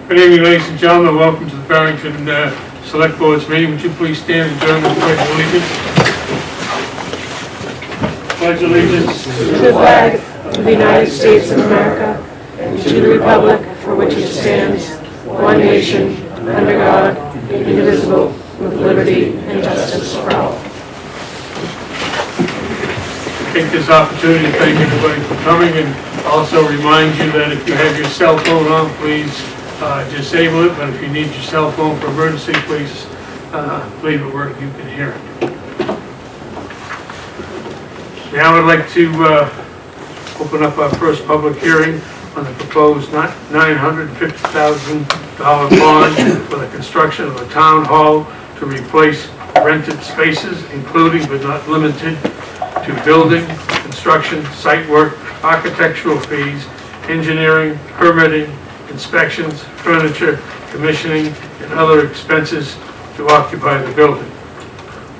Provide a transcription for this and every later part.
Good evening, ladies and gentlemen. Welcome to the Barrington Select Board's meeting. Would you please stand and join me in the Pledge of Allegiance? Pledge allegiance to the flag of the United States of America and to the republic for which it stands, one nation, under God, indivisible, with liberty and justice for all. Take this opportunity to thank everybody for coming and also remind you that if you have your cell phone on, please disable it, but if you need your cell phone for emergency, please leave it where you can hear it. Now I'd like to open up our first public hearing on the proposed $950,000 bond for the construction of a town hall to replace rented spaces, including but not limited to building, construction, site work, architectural fees, engineering, permitting, inspections, furniture, commissioning, and other expenses to occupy the building.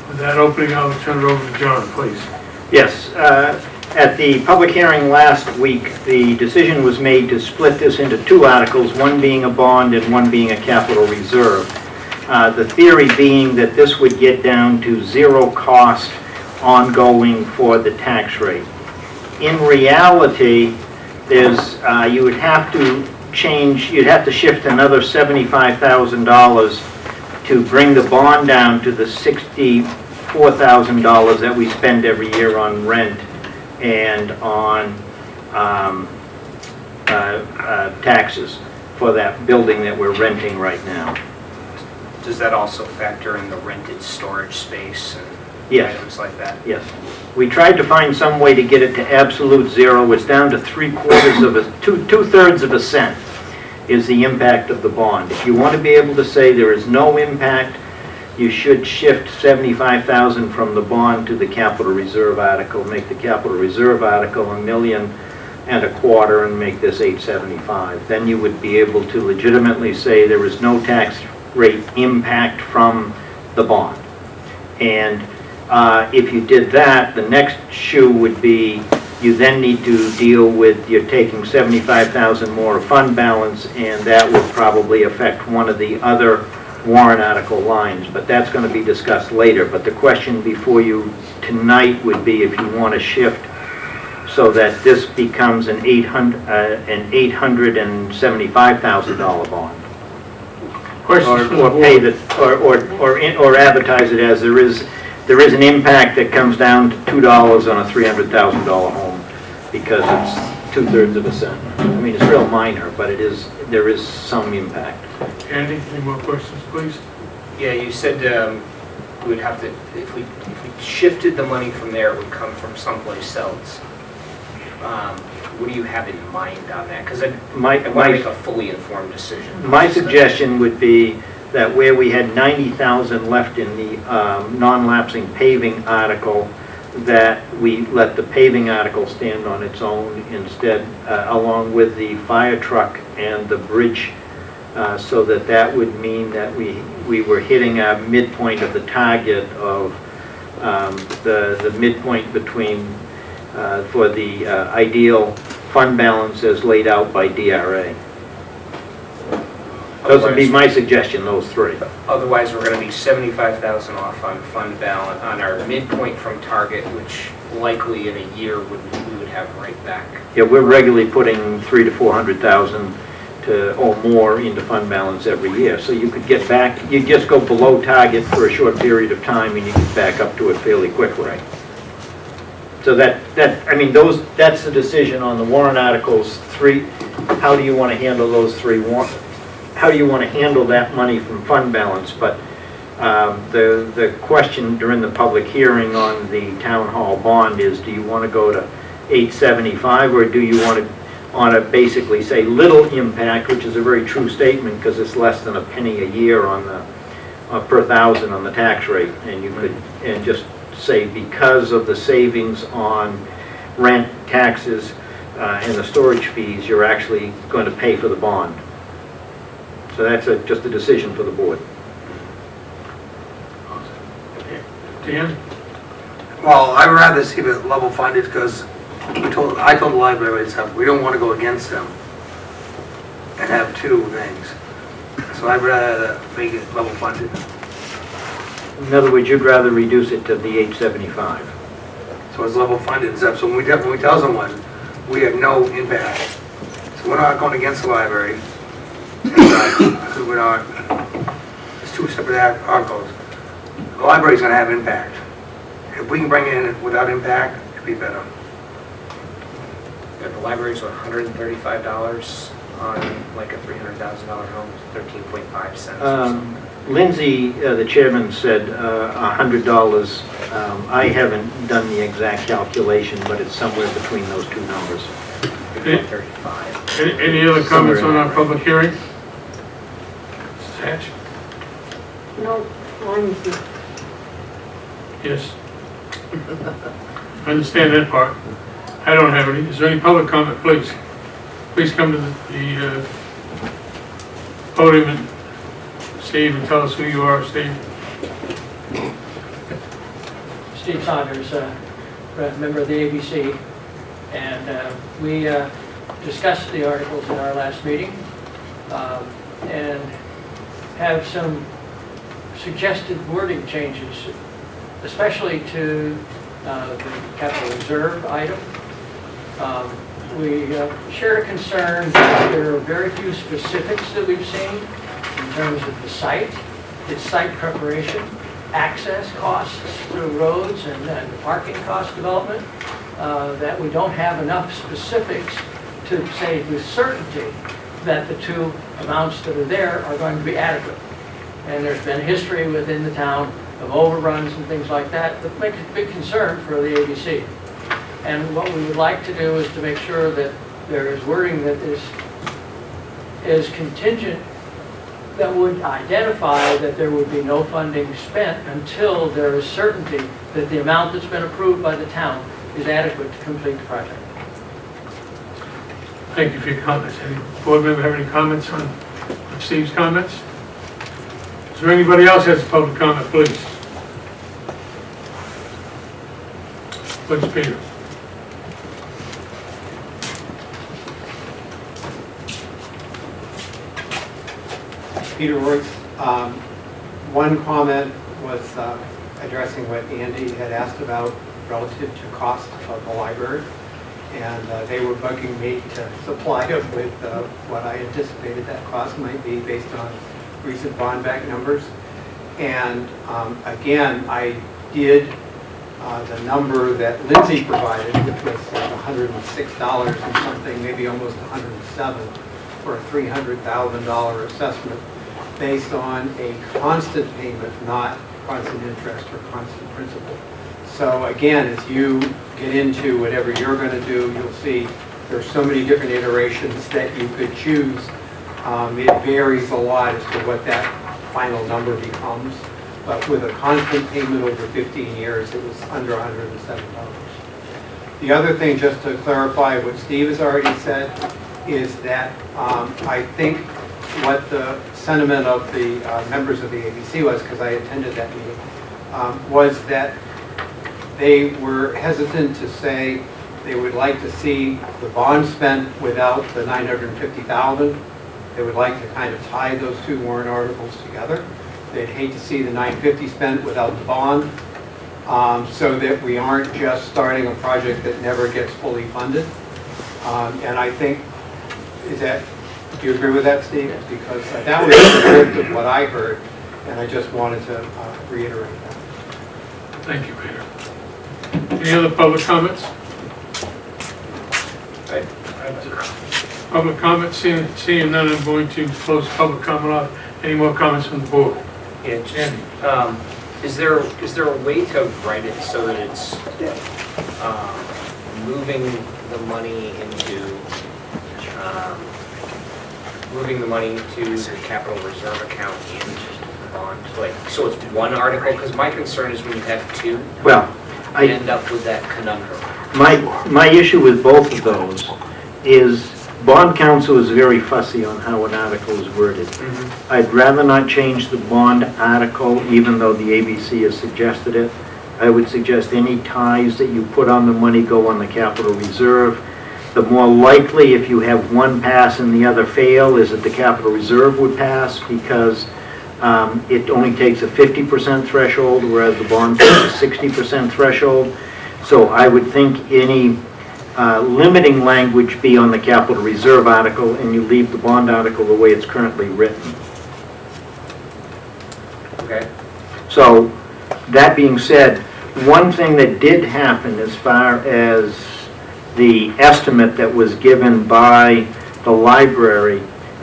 With that opening, I'll turn it over to John, please. Yes, at the public hearing last week, the decision was made to split this into two articles, one being a bond and one being a capital reserve. The theory being that this would get down to zero cost ongoing for the tax rate. In reality, you would have to shift another $75,000 to bring the bond down to the $64,000 that we spend every year on rent and on taxes for that building that we're renting right now. Does that also factor in the rented storage space and items like that? Yes. We tried to find some way to get it to absolute zero. It's down to two-thirds of a cent is the impact of the bond. If you want to be able to say there is no impact, you should shift $75,000 from the bond to the capital reserve article, make the capital reserve article $1.25 million and make this $875,000. Then you would be able to legitimately say there is no tax rate impact from the bond. And if you did that, the next shoe would be you then need to deal with, you're taking $75,000 more of fund balance, and that would probably affect one of the other warrant article lines, but that's going to be discussed later. But the question before you tonight would be if you want to shift so that this becomes an $875,000 bond. Or advertise it as there is an impact that comes down to $2 on a $300,000 home because it's two-thirds of a cent. I mean, it's real minor, but there is some impact. Andy, any more questions, please? Yeah, you said we would have to, if we shifted the money from there, it would come from someplace else. What do you have in mind on that? Because I want to make a fully informed decision. My suggestion would be that where we had $90,000 left in the non-lapsing paving article, that we let the paving article stand on its own instead, along with the fire truck and the bridge, so that would mean that we were hitting our midpoint of the target of the midpoint between for the ideal fund balance as laid out by DRA. Those would be my suggestion, those three. Otherwise, we're going to be $75,000 off on fund balance on our midpoint from target, which likely in a year we would have right back. Yeah, we're regularly putting $300,000 to $400,000 or more into fund balance every year. So you could get back. You just go below target for a short period of time, and you get back up to it fairly quickly. Right. So that's the decision on the warrant articles. How do you want to handle those three warrant? How do you want to handle that money from fund balance? But the question during the public hearing on the town hall bond is, do you want to go to $875, or do you want to basically say little impact, which is a very true statement because it's less than a penny a year on the per thousand on the tax rate, and you could just say because of the savings on rent, taxes, and the storage fees, you're actually going to pay for the bond. So that's just a decision for the board. Dan? Well, I'd rather see it level funded because I told the library stuff, we don't want to go against them and have two things. So I'd rather make it level funded. In other words, you'd rather reduce it to the 875. So it's level funded and stuff. So when we tell someone, we have no impact. So we're not going against the library. Because we're not, it's two separate articles. The library's gonna have impact. If we can bring it in without impact, it'd be better. Yeah, the library's $135 on like a $300,000 home, 13.5 cents or something. Lindsay, the chairman, said $100. I haven't done the exact calculation, but it's somewhere between those two numbers. 135. Any other comments on our public hearing? Mrs. Hatch? No, I'm with you. Yes. I understand that part. I don't have any. Is there any public comment, please? Please come to the podium and Steve, and tell us who you are, Steve. Steve Saunders, member of the ABC, and we discussed the articles in our last meeting and have some suggested wording changes, especially to the capital reserve item. We shared a concern that there are very few specifics that we've seen in terms of the site, its site preparation, access costs through roads and parking cost development, that we don't have enough specifics to say with certainty that the two amounts that are there are going to be adequate. And there's been history within the town of overruns and things like that that make a big concern for the ABC. And what we would like to do is to make sure that there is wording that is contingent, that would identify that there would be no funding spent until there is certainty that the amount that's been approved by the town is adequate to complete the project. Thank you for your comments. Any board member have any comments on Steve's comments? Is there anybody else who has a public comment, please? Please, Peter. Peter Royce. One comment was addressing what Andy had asked about relative to cost of the library. And they were bugging me to supply them with what I anticipated that cost might be based on recent bond back numbers. And again, I did the number that Lindsay provided, which was $106 and something, maybe almost $107 for a $300,000 assessment based on a constant payment, not constant interest or constant principal. So again, as you get into whatever you're going to do, you'll see there's so many different iterations that you could choose. It varies a lot as to what that final number becomes. But with a constant payment over 15 years, it was under $107. The other thing, just to clarify what Steve has already said, is that I think what the sentiment of the members of the ABC was, because I attended that meeting, was that they were hesitant to say they would like to see the bond spent without the $950,000. They would like to kind of tie those two warrant articles together. They'd hate to see the $950 spent without the bond, so that we aren't just starting a project that never gets fully funded. And I think, do you agree with that, Steve? Because that was the drift of what I heard, and I just wanted to reiterate that. Thank you, Peter. Any other public comments? Public comments, seeing none, I'm going to close public comment off. Any more comments from the board? Yeah, just, is there a way to write it so that it's moving the money to the capital reserve account and the bond? Like, so it's one article? Because my concern is when you have two, Well, you end up with that conundrum. my issue with both of those is bond counsel is very fussy on how an article is worded. I'd rather not change the bond article, even though the ABC has suggested it. I would suggest any ties that you put on the money go on the capital reserve. The more likely, if you have one pass and the other fail, is that the capital reserve would pass, because it only takes a 50% threshold, whereas the bond takes a 60% threshold. So I would think any limiting language be on the capital reserve article, and you leave the bond article the way it's currently written. Okay. So, that being said, one thing that did happen as far as the estimate that was given by the library,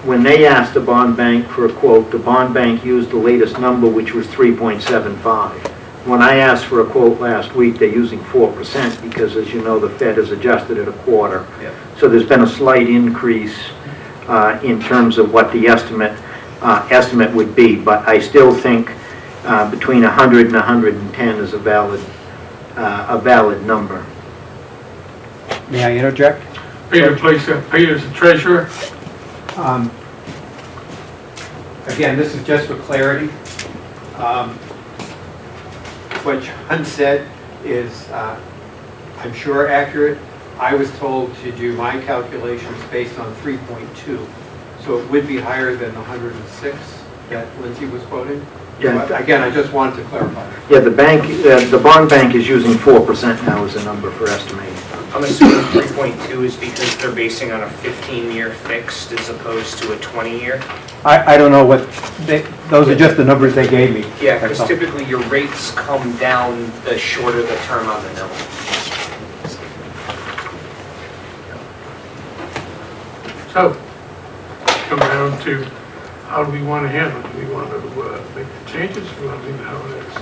when they asked the bond bank for a quote, the bond bank used the latest number, which was 3.75. When I asked for a quote last week, they're using 4%, because as you know, the Fed has adjusted it a quarter. Yep. So there's been a slight increase in terms of what the estimate would be, but I still think between 100 and 110 is a valid number. May I interject? Peter, please, Peter's the treasurer. Again, this is just for clarity. What John said is, I'm sure, accurate. I was told to do my calculations based on 3.2, so it would be higher than the 106 that Lindsay was quoting. Yeah. But again, I just wanted to clarify. Yeah, the bond bank is using 4% now as a number for estimating. I'm assuming 3.2 is because they're basing on a 15-year fixed as opposed to a 20-year? I don't know what, those are just the numbers they gave me. Yeah, That's because all. typically your rates come down the shorter the term on the note. So, come down to how do we want to handle it? Do we want to make the changes? Do we want to leave it how it is?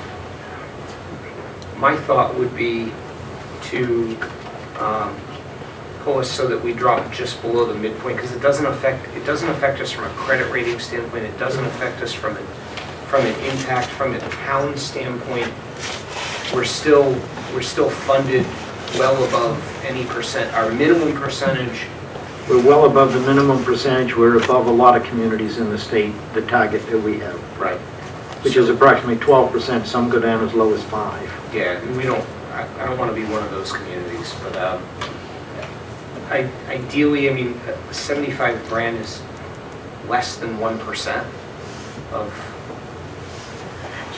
My thought would be to pull us so that we drop just below the midpoint, because it doesn't affect us from a credit rating standpoint. It doesn't affect us from an impact from a town standpoint. We're still funded well above any percent. Our minimum percentage. We're well above the minimum percentage. We're above a lot of communities in the state, the target that we have. Right. Which is approximately 12%. Some go down as low as 5%. Yeah, and I don't want to be one of those communities, but ideally, I mean, 75 grand is less than 1% of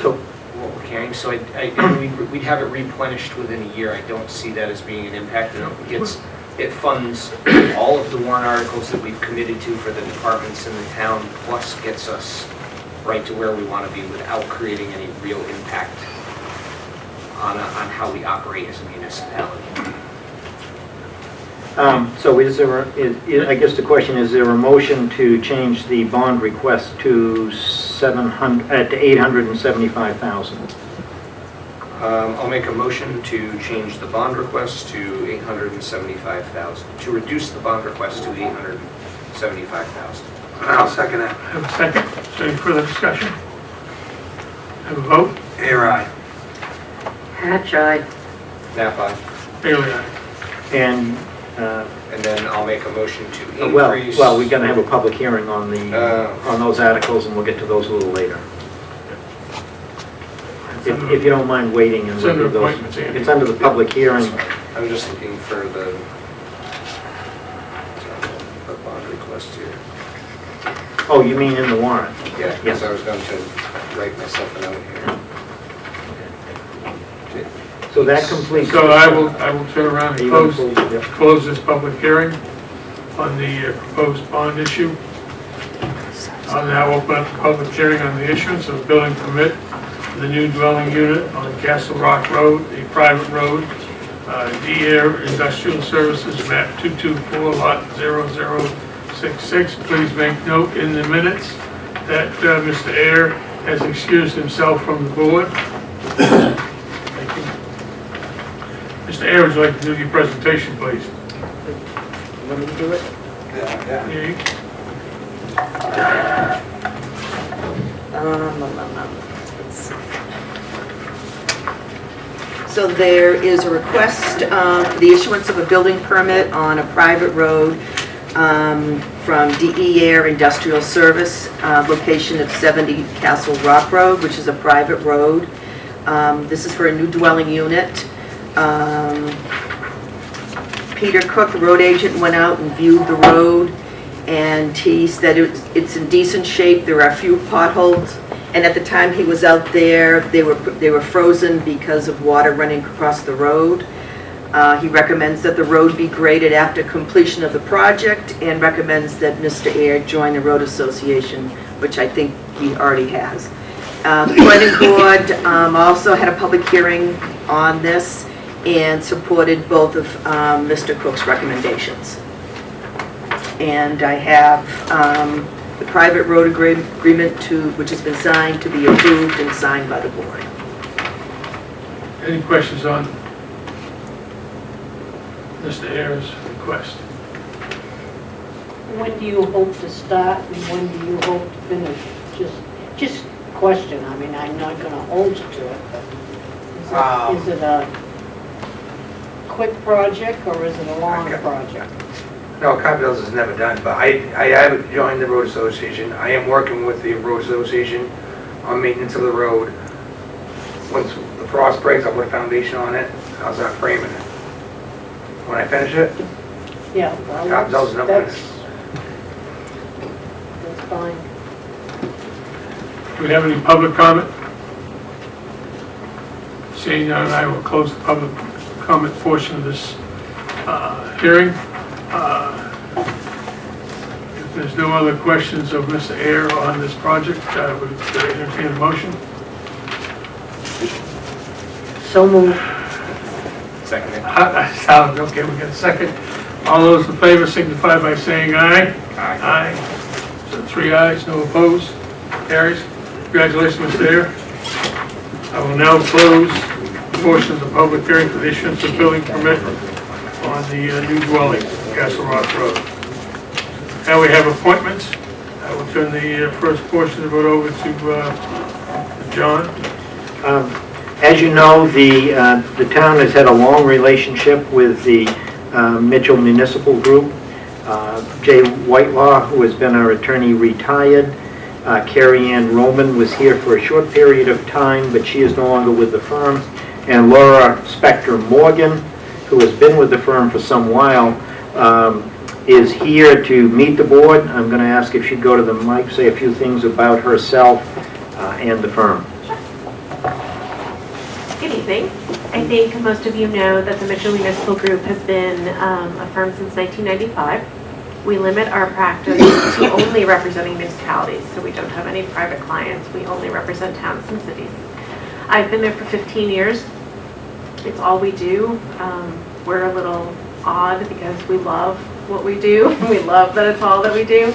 So, what we're carrying, so we'd have it replenished within a year. I don't see that as being an impact. It funds all of the warrant articles that we've committed to for the departments in the town, plus gets us right to where we want to be without creating any real impact on how we operate as a municipality. so is there, I guess the question, is there a motion to change the bond request to 875,000? I'll make a motion to change the bond request to 875,000, to reduce the bond request to 875,000. I'll second that. Have a second? Is there any further discussion? Have a vote? Air aye. Hatch, aye. Nap aye. Bailey, aye. And, And then I'll make a motion to increase. well, we're going to have a public hearing on those articles, and we'll get to those a little later. If you don't mind waiting and It's under look at those. appointments, Andy. It's under the public hearing. Sorry. I'm just looking for the bond request here. Oh, you mean in the warrant? Yeah, because I was going to write myself a note here. So that completes. So I will turn around and Yeah. close this public hearing on the proposed bond issue. I'll now open up the public hearing on the issuance of a building permit for the new dwelling unit on Castle Rock Road, a private road, D-Air Industrial Services, map 224, lot 0066. Please make note in the minutes that Mr. Ayer has excused himself from the board. Thank you. Mr. Ayer, would you like to do your presentation, please? You want me to do it? Yeah. Let's see. So there is a request for the issuance of a building permit on a private road from DE Air Industrial Service, location of 70 Castle Rock Road, which is a private road. This is for a new dwelling unit. Peter Cook, the road agent, went out and viewed the road, and he said it's in decent shape. There are a few potholes, and at the time he was out there, they were frozen because of water running across the road. He recommends that the road be graded after completion of the project, and recommends that Mr. Air join the road association, which I think he already has. The planning board also had a public hearing on this and supported both of Mr. Cook's recommendations. And I have the private road agreement which has been signed, to be approved and signed by the board. Any questions on Mr. Ayers' request? When do you hope to start and when do you hope to finish? Just question, I mean, I'm not gonna hold you to it, but is it a quick project or is it a long project? No, Carpenters is never done, but I have joined the road association. I am working with the road association on maintenance of the road. Once the frost breaks, I'll put a foundation on it. I'll start framing it. When I finish it, Yeah, well, Carpenter's is not that's finished. fine. Do we have any public comment? Seeing none, I will close the public comment portion of this hearing. If there's no other questions of Mr. Ayer on this project, I would entertain a motion. So moved. Second. Okay, we got a second. All those in favor signify by saying aye. Aye. So 3 ayes, no opposed. Carries. Congratulations, Mr. Ayer. I will now close the portion of the public hearing for the issuance of building permit on the new dwelling, Castle Rock Road. Now we have appointments. I will turn the first portion of it over to John. As you know, the town has had a long relationship with the Mitchell Municipal Group. Jay Whitelaw, who has been our attorney, retired. Carrie Ann Roman was here for a short period of time, but she is no longer with the firm. And Laura Spector Morgan, who has been with the firm for some while, is here to meet the board. I'm going to ask if she'd go to the mic, say a few things about herself and the firm. Good evening. I think most of you know that the Mitchell Municipal Group has been a firm since 1995. We limit our practice to only representing municipalities, so we don't have any private clients. We only represent towns and cities. I've been there for 15 years. It's all we do. We're a little odd because we love what we do. We love that it's all that we do.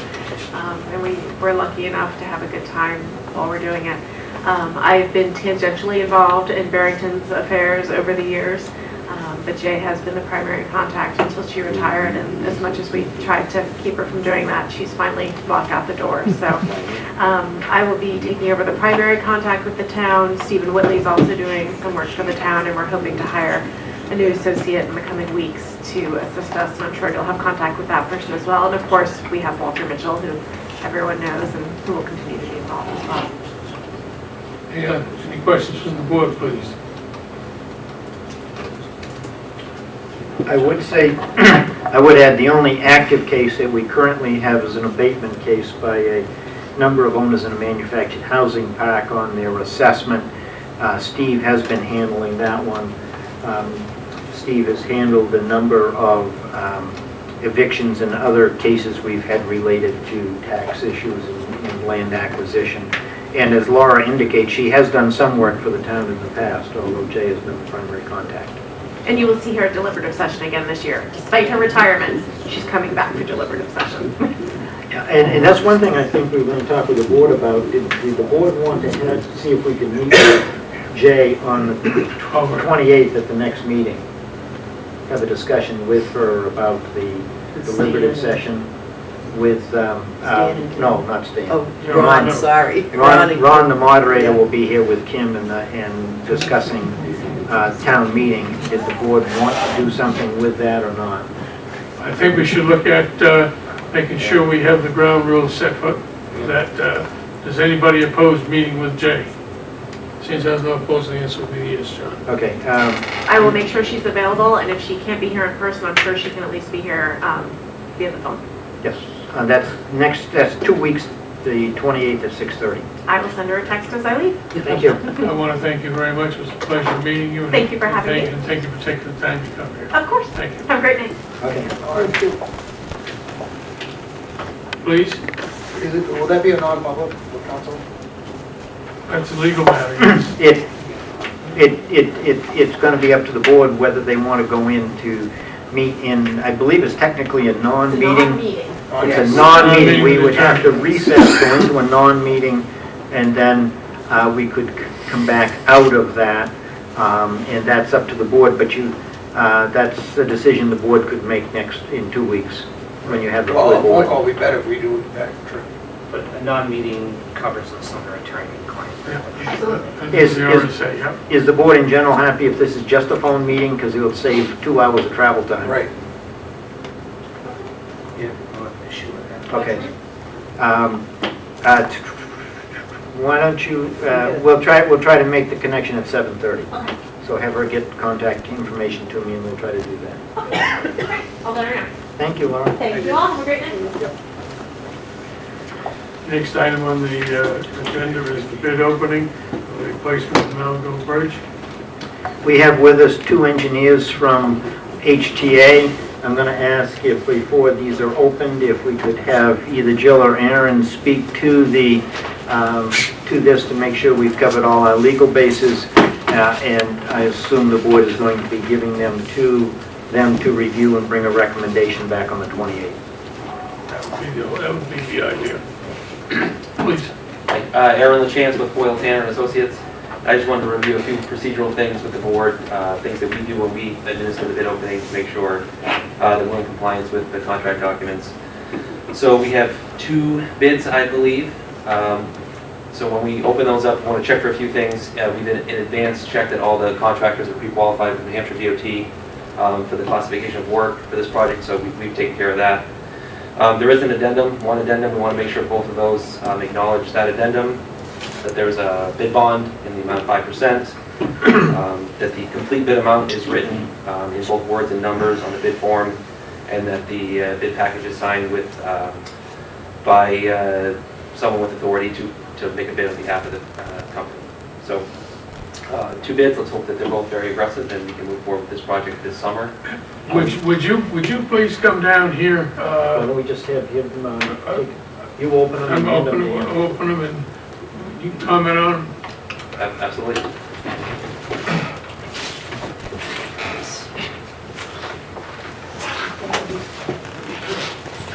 And we're lucky enough to have a good time while we're doing it. I've been tangentially involved in Barrington's affairs over the years, but Jay has been the primary contact until she retired, and as much as we tried to keep her from doing that, she's finally walked out the door. So I will be taking over the primary contact with the town. Stephen Whitley's also doing some work for the town, and we're hoping to hire a new associate in the coming weeks to assist us, and I'm sure you'll have contact with that person as well. And of course, we have Walter Mitchell, who everyone knows and who will continue to be involved as well. Any questions from the board, please? I would say, I would add, the only active case that we currently have is an abatement case by a number of owners in a manufactured housing park on their assessment. Steve has been handling that one. Steve has handled a number of evictions and other cases we've had related to tax issues and land acquisition. And as Laura indicates, she has done some work for the town in the past, although Jay has been the primary contact. And you will see her at deliberative session again this year. Despite her retirement, she's coming back for deliberative session. Yeah, and that's one thing I think we were going to talk with the board about. Did the board want to see if we could meet with Jay on the 28th at the next meeting? Have a discussion with her about the deliberative session with, no, not Stan. Oh, Ron, sorry. Ron, the moderator, will be here with Kim and discussing town meeting. Did the board want to do something with that or not? I think we should look at making sure we have the ground rules set for that. Does anybody oppose meeting with Jay? Seeing as there's no opposed, the answer would be yes, John. Okay, I will make sure she's available, and if she can't be here in person, I'm sure she can at least be here via the phone. yes, that's 2 weeks, the 28th at 6:30. I will send her a text as I leave. Thank you. I want to thank you very much. It was a pleasure meeting you. and Thank you for having me. And thank you for taking the time to come here. Of course. Thank you. Have a great night. Okay. Please, Will that be a non-public with council? that's a legal matter, yes. It's going to be up to the board whether they want to go in to meet in, I believe it's technically a non-meeting. Meeting. It's a non-meeting, we would have to recess, go into a non-meeting, and then we could come back out of that, and that's up to the board, but that's a decision the board could make in 2 weeks, when you have the Well, full a phone board. call would be better if we do that. But a non-meeting covers us under attorney-client privilege. And Is- the RSA, yep. Is the board in general happy if this is just a phone meeting, because it will save 2 hours of travel time? Right. Yeah, I'll have an issue with that. Okay. Why don't you, we'll try to make the connection at 7:30. Okay. So have her get contact information to me, and we'll try to do that. Okay. I'll let her know. Thank you, Laura. Thank you all. Have a great night. Next item on the agenda is the bid opening, the replacement of Malgo Bridge. We have with us 2 engineers from HTA. I'm going to ask if, before these are opened, if we could have either Jill or Aaron speak to this to make sure we've covered all our legal bases, and I assume the board is going to be giving them to review and bring a recommendation back on the 28th. That would be the idea. Please. Aaron LaChance with Boyle Tanner and Associates. I just wanted to review a few procedural things with the board, things that we do when we administer the bid opening to make sure that we're in compliance with the contract documents. So we have 2 bids, I believe. So when we open those up, we want to check for a few things. We did in advance check that all the contractors are pre-qualified with New Hampshire DOT for the classification of work for this project, so we've taken care of that. There is an addendum, one addendum. We want to make sure both of those acknowledge that addendum, that there's a bid bond in the amount of 5%, that the complete bid amount is written in both words and numbers on the bid form, and that the bid package is signed with by someone with authority to make a bid on behalf of the company. So 2 bids. Let's hope that they're both very aggressive and we can move forward with this project this summer. Would you please come down here? Why don't we just have him, you open them and hand them to him. Open them and you can comment on them. Absolutely.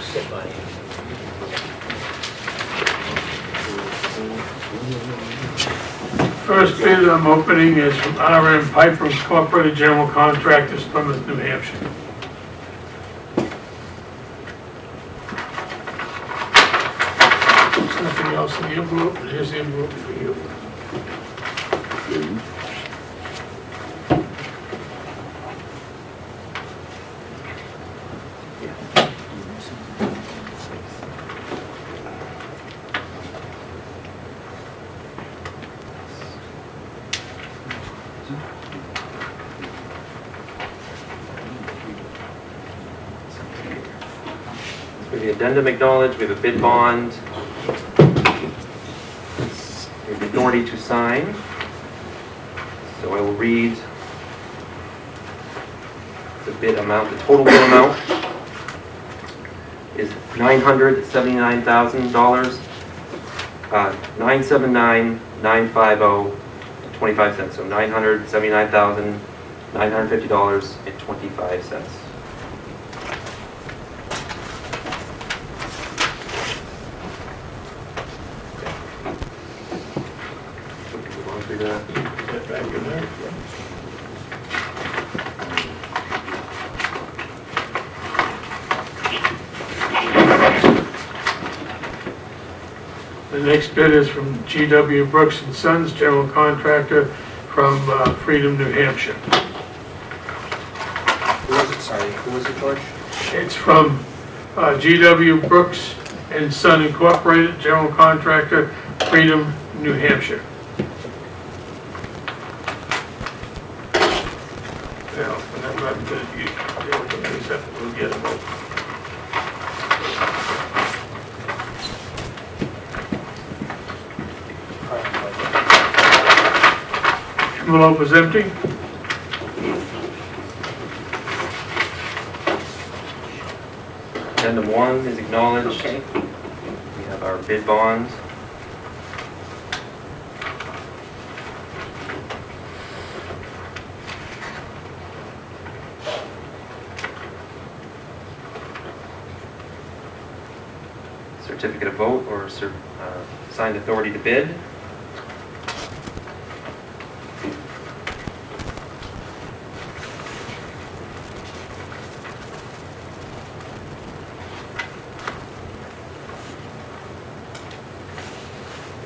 Sit by you. First bid I'm opening is from R.M. Piper Incorporated General Contractors, Plymouth, New Hampshire. There's nothing else in the envelope, but here's the envelope for you. We have the addendum acknowledged, we have a bid bond, we have the authority to sign. So I will read the bid amount. The total bid amount is $979,000, $979,950.25. So $979,950.25. Get back in there. The next bid is from G.W. Brooks and Sons, General Contractor from Freedom, New Hampshire. Who was it, sorry, who was it, George? It's from G.W. Brooks and Son Incorporated, General Contractor, Freedom, New Hampshire. envelope is empty. Addendum 1 is acknowledged. Okay. We have our bid bonds. Certificate of vote or signed authority to bid.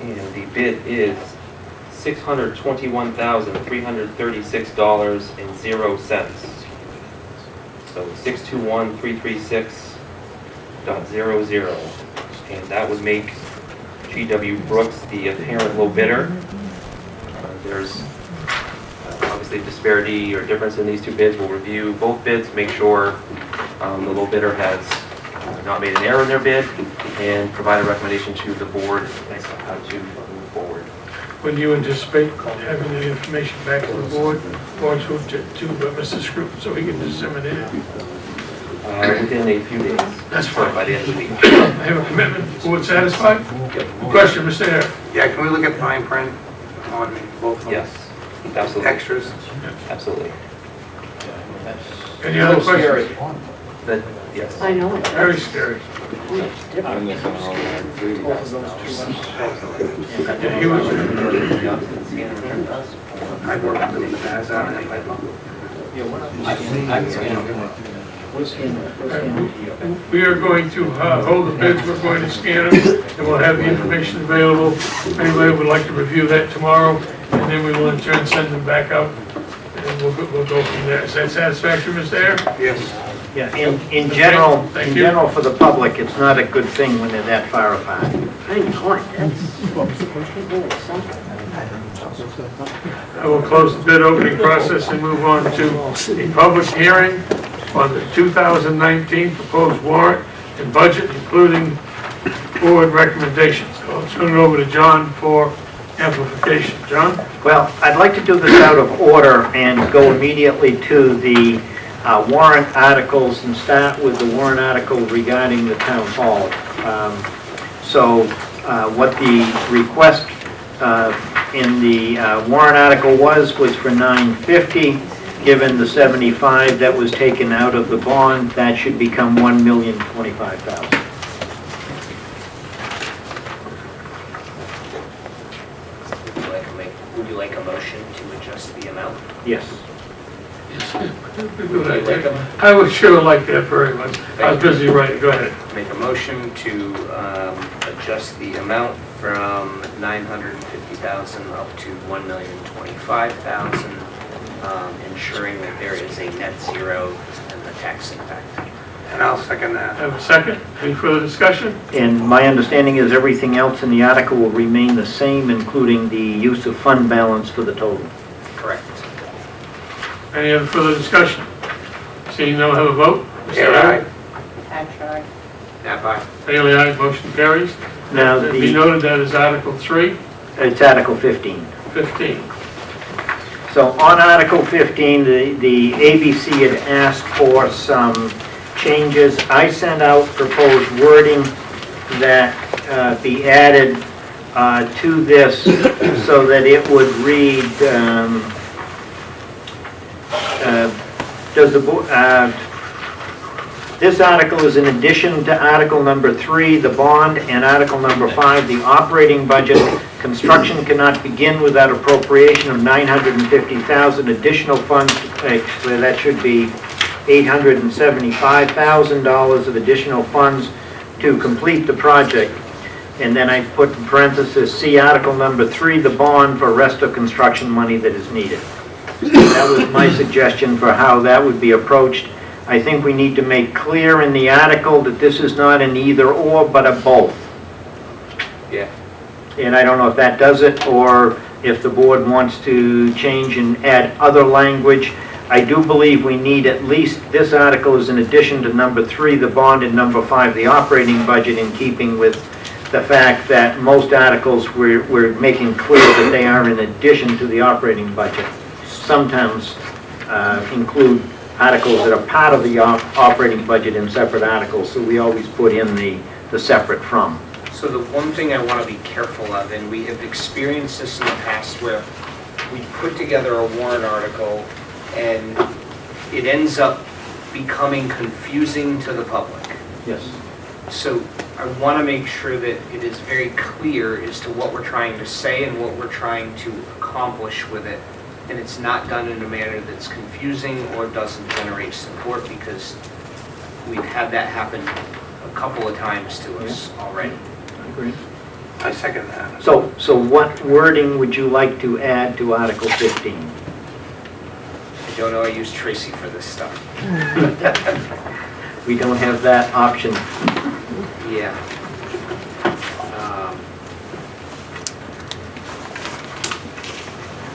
And the bid is $621,336.00. So 621,336.00. And that would make G.W. Brooks the apparent low bidder. There's obviously disparity or difference in these two bids. We'll review both bids, make sure the low bidder has not made an error in their bid, and provide a recommendation to the board as to how to move forward. When do you anticipate having the information back to the board or to Mr. Scruton so he can disseminate it? Within a few days. That's fine. By the end of the week. I have a commitment. Board satisfied? Question, Mr. Hare? Yeah, can we look at fine print on both of them? Yes, absolutely. Extras? Absolutely. Any other questions? Yes. I know it. Very scary. Yeah, he was, I've worked with them in the past, I don't know. we are going to hold the bids, we're going to scan them, and we'll have the information available. If anybody would like to review that tomorrow, and then we will in turn send them back out, and we'll go from there. Is that satisfactory, Mr. Hare? Yes. Yeah, in general, Thank you. for the public, it's not a good thing when they're that far apart. I know it, I will close the bid opening process and move on to a public hearing on the 2019 proposed warrant and budget, including board recommendations. I'll turn it over to John for amplification. John? Well, I'd like to do this out of order and go immediately to the warrant articles and start with the warrant article regarding the town hall. What the request in the warrant article was for $950. Given the 75 that was taken out of the bond, that should become $1,025,000. Would you like a motion to adjust the amount? Yes. I would sure like that very much. I was busy writing. Go ahead. Make a motion to adjust the amount from $950,000 up to $1,025,000, ensuring that there is a net zero in the tax impact. And I'll second that. Have a second? Any further discussion? And my understanding is everything else in the article will remain the same, including the use of fund balance for the total. Correct. Any other further discussion? Seeing none, have a vote. Yeah, aye. Nap aye. Bailey, aye. Motion carries. Now, Be noted that is Article 3, it's Article 15. 15. So on Article 15, the ABC had asked for some changes. I sent out proposed wording that be added to this so that it would read, this article is in addition to Article number 3, the bond, and Article number 5, the operating budget. Construction cannot begin without appropriation of $950,000 additional funds. Actually, that should be $875,000 of additional funds to complete the project. And then I put in parentheses, see Article number 3, the bond, for rest of construction money that is needed. That was my suggestion for how that would be approached. I think we need to make clear in the article that this is not an either or, but a both. Yeah. And I don't know if that does it, or if the board wants to change and add other language. I do believe we need at least, this article is in addition to number 3, the bond, and number 5, the operating budget, in keeping with the fact that most articles, we're making clear that they are in addition to the operating budget. Sometimes include articles that are part of the operating budget in separate articles, so we always put in the separate from. So the one thing I want to be careful of, and we have experienced this in the past where we put together a warrant article and it ends up becoming confusing to the public. Yes. So I want to make sure that it is very clear as to what we're trying to say and what we're trying to accomplish with it. And it's not done in a manner that's confusing or doesn't generate support, because we've had that happen a couple of times to us already. Agreed. I second that. So what wording would you like to add to Article 15? I don't know, I use Tracy for this stuff. We don't have that option. Yeah.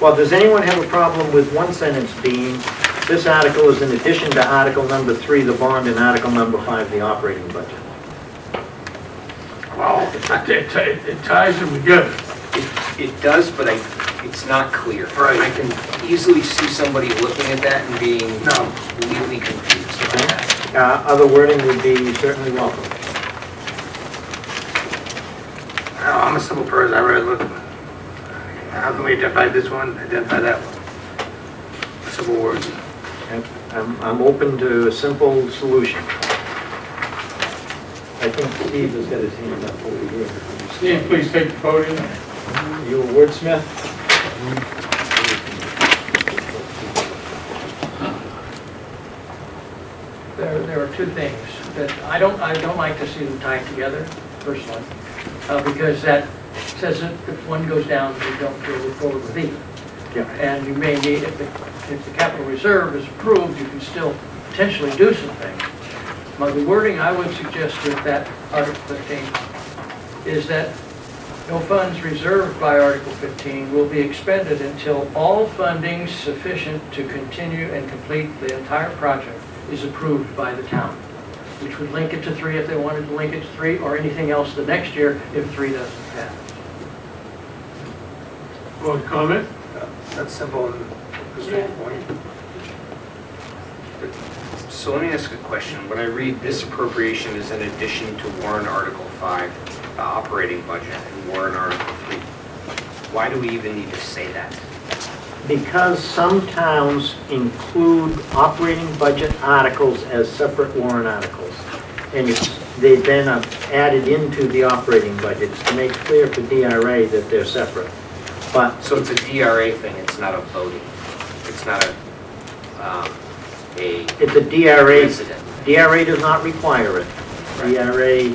Well, does anyone have a problem with one sentence being, this article is in addition to Article number 3, the bond, and Article number 5, the operating budget? Well, it ties them together. It does, but it's not clear. Right. I can easily see somebody looking at that and being completely confused about that. Other wording would be certainly welcome. I'm a simple person, I really look, how can we identify this one, identify that one? Simple words. I'm open to a simple solution. I think Steve has got his hand up over here. Steve, please take the podium. You a wordsmith? There are two things that I don't like to see them tied together, personally, because that says that if one goes down, you don't go forward with either. Yeah. And you may need, if the capital reserve is approved, you can still potentially do some things. But the wording I would suggest with that Article 15 is that no funds reserved by Article 15 will be expended until all funding sufficient to continue and complete the entire project is approved by the town, which would link it to 3 if they wanted to link it to 3, or anything else the next year if 3 doesn't pass. Board comment? That's simple and straightforward. So let me ask a question. When I read this appropriation is in addition to warrant Article 5, the operating budget, and warrant Article 3, why do we even need to say that? Because some towns include operating budget articles as separate warrant articles. And they then are added into the operating budgets to make clear for DRA that they're separate. But So it's a DRA thing, it's not a voting, it's not it's a DRA. Resident. DRA does not require it. DRA,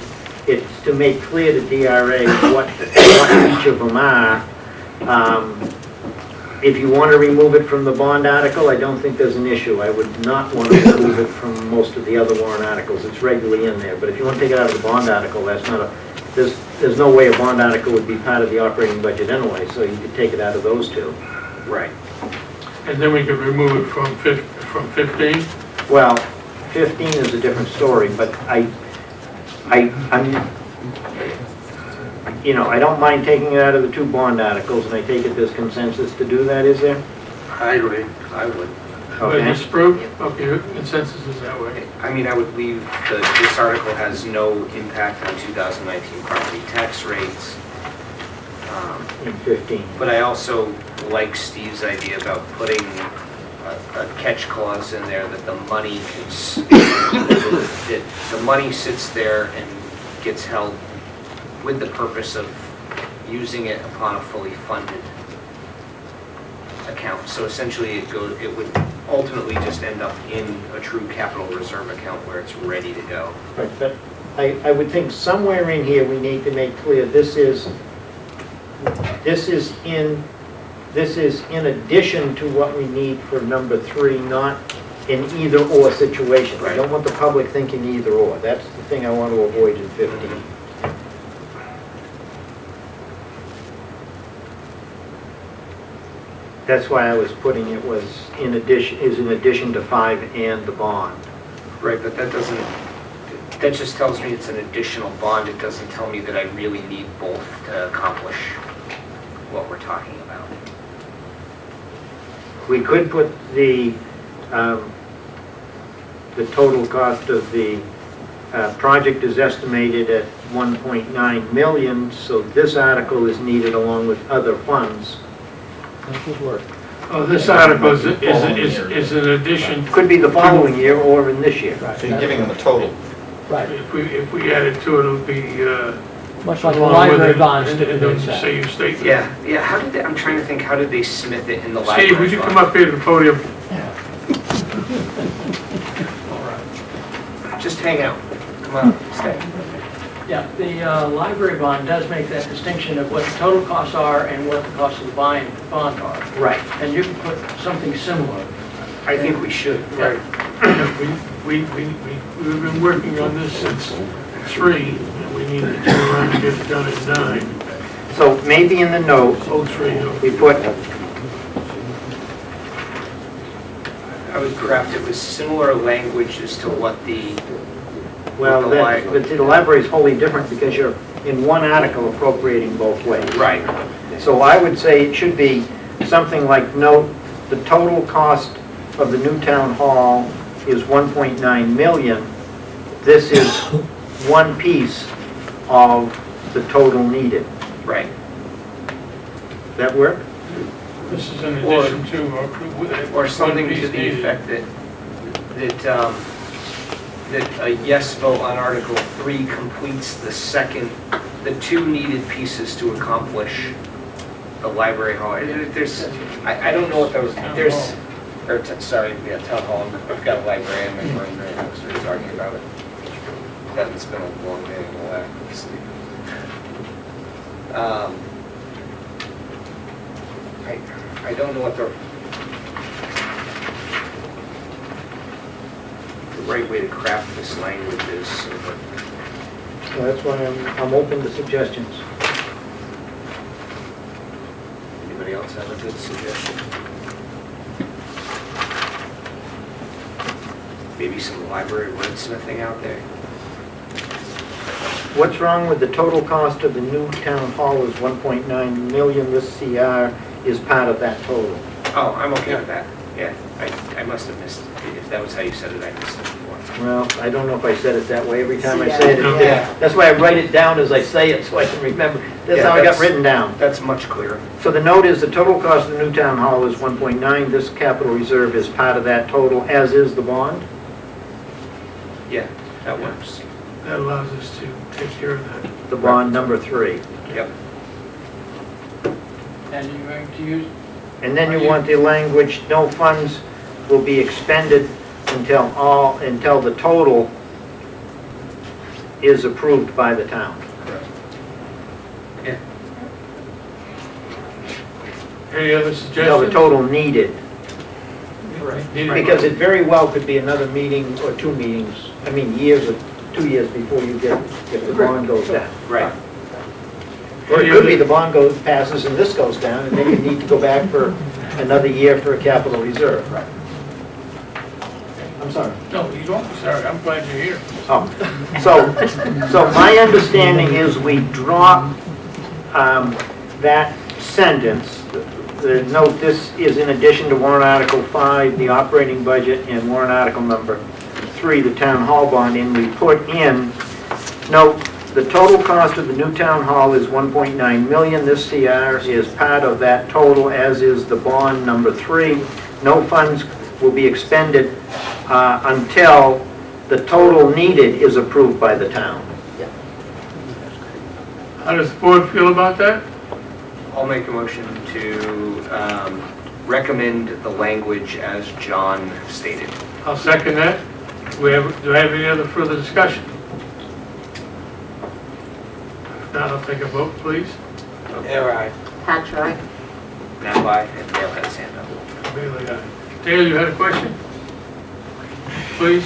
it's to make clear to DRA what each of them are. If you want to remove it from the bond article, I don't think there's an issue. I would not want to remove it from most of the other warrant articles. It's regularly in there. But if you want to take it out of the bond article, that's not a, there's no way a bond article would be part of the operating budget anyway, so you could take it out of those two. Right. And then we could remove it from 15? Well, 15 is a different story, but I'm, you know, I don't mind taking it out of the 2 bond articles, and I take it there's consensus to do that, is there? I agree. I would. Was Okay. this approved? Okay, consensus is that way. I mean, I would leave, this article has no impact on 2019 property tax rates. In 15. But I also like Steve's idea about putting a catch clause in there that the money that the money sits there and gets held with the purpose of using it upon a fully funded account. So essentially it would ultimately just end up in a true capital reserve account where it's ready to go. Right, but I would think somewhere in here we need to make clear this is in addition to what we need for number 3, not an either-or situation. I don't want the public thinking either-or. That's the thing I want to avoid in 15. That's why I was putting it was in addition to 5 and the bond. Right, but that doesn't, that just tells me it's an additional bond. It doesn't tell me that I really need both to accomplish what we're talking about. We could put the total cost of the project is estimated at 1.9 million, so this article is needed along with other funds. Oh, this article is an addition. Could be the following year or in this year. So you're giving them a total. Right, If we add it to it, it'll be, much like the along with library it, bonds and typically then say. say you state. Yeah, how did they, I'm trying to think, how did they smith it in the library? Steve, would you bond? come up here to the podium? Just hang out. Come on, stay. Yeah, the library bond does make that distinction of what the total costs are and what the cost of the bond are. Right. And you can put something similar. I think we should. Right. We've been working on this since 3, and we need to turn around and get it done at 9. So maybe in the note, 03. we put, I would craft it with similar language as to what the, well, With the but the library is wholly different because you're in one article appropriating both ways. right, So I would say it should be something like, note, the total cost of the new town hall is 1.9 million. This is one piece of the total needed. right. That work? This is in Or- addition to. Or something to one piece the needed. effect that a yes vote on Article 3 completes the two needed pieces to accomplish the library hall. I don't know what those, sorry, yeah, town hall, I've got a librarian in my brain right now, so we're talking about it. That's been a long day in the lack of sleep. I don't know what the right way to craft this language is. So that So that's why I'm open to suggestions. anybody else have a good suggestion? Maybe some library wordsmithing out there? What's wrong with the total cost of the new town hall is 1.9 million, this CR is part of that total. Oh, I'm okay with that. Yeah, I must have missed, if that was how you said it, I missed it before. Well, I don't know if I said it that way, every time I say it, Yeah. that's why I write it down as I say it, so I can remember. That's Yeah, how I got that's- written down. That's much clearer. So the note is the total cost of the new town hall is 1.9, this capital reserve is part of that total, as is the bond? Yeah, that works. That allows us to take care of that. The bond number 3. Yep. And you're going to use, And then you want the language, no funds will be expended until the total is approved by the town. Any other No, the suggestions? total needed. Needed- Because it very well could be another meeting or 2 meetings, I mean, 2 years before you get, if the bond goes down. Right. Or it could be the bond passes and this goes down, and then you need to go back for another year for a capital reserve. I'm sorry. No, you don't, sorry, I'm glad you're here. Oh, so my understanding is we drop that sentence, the note, this is in addition to warrant article 5, the operating budget, and warrant article number 3, the town hall bond, and we put in, note, the total cost of the new town hall is 1.9 million. This CR is part of that total, as is the bond number 3. No funds will be expended until the total needed is approved by the town. How does the board feel about that? I'll make a motion to recommend the language as John stated. I'll second that. Do I have any other further discussion? If not, I'll take a vote, please. Patrick? Now by, and Dale had his hand up. Bailey, aye. Dale, you had a question? Please?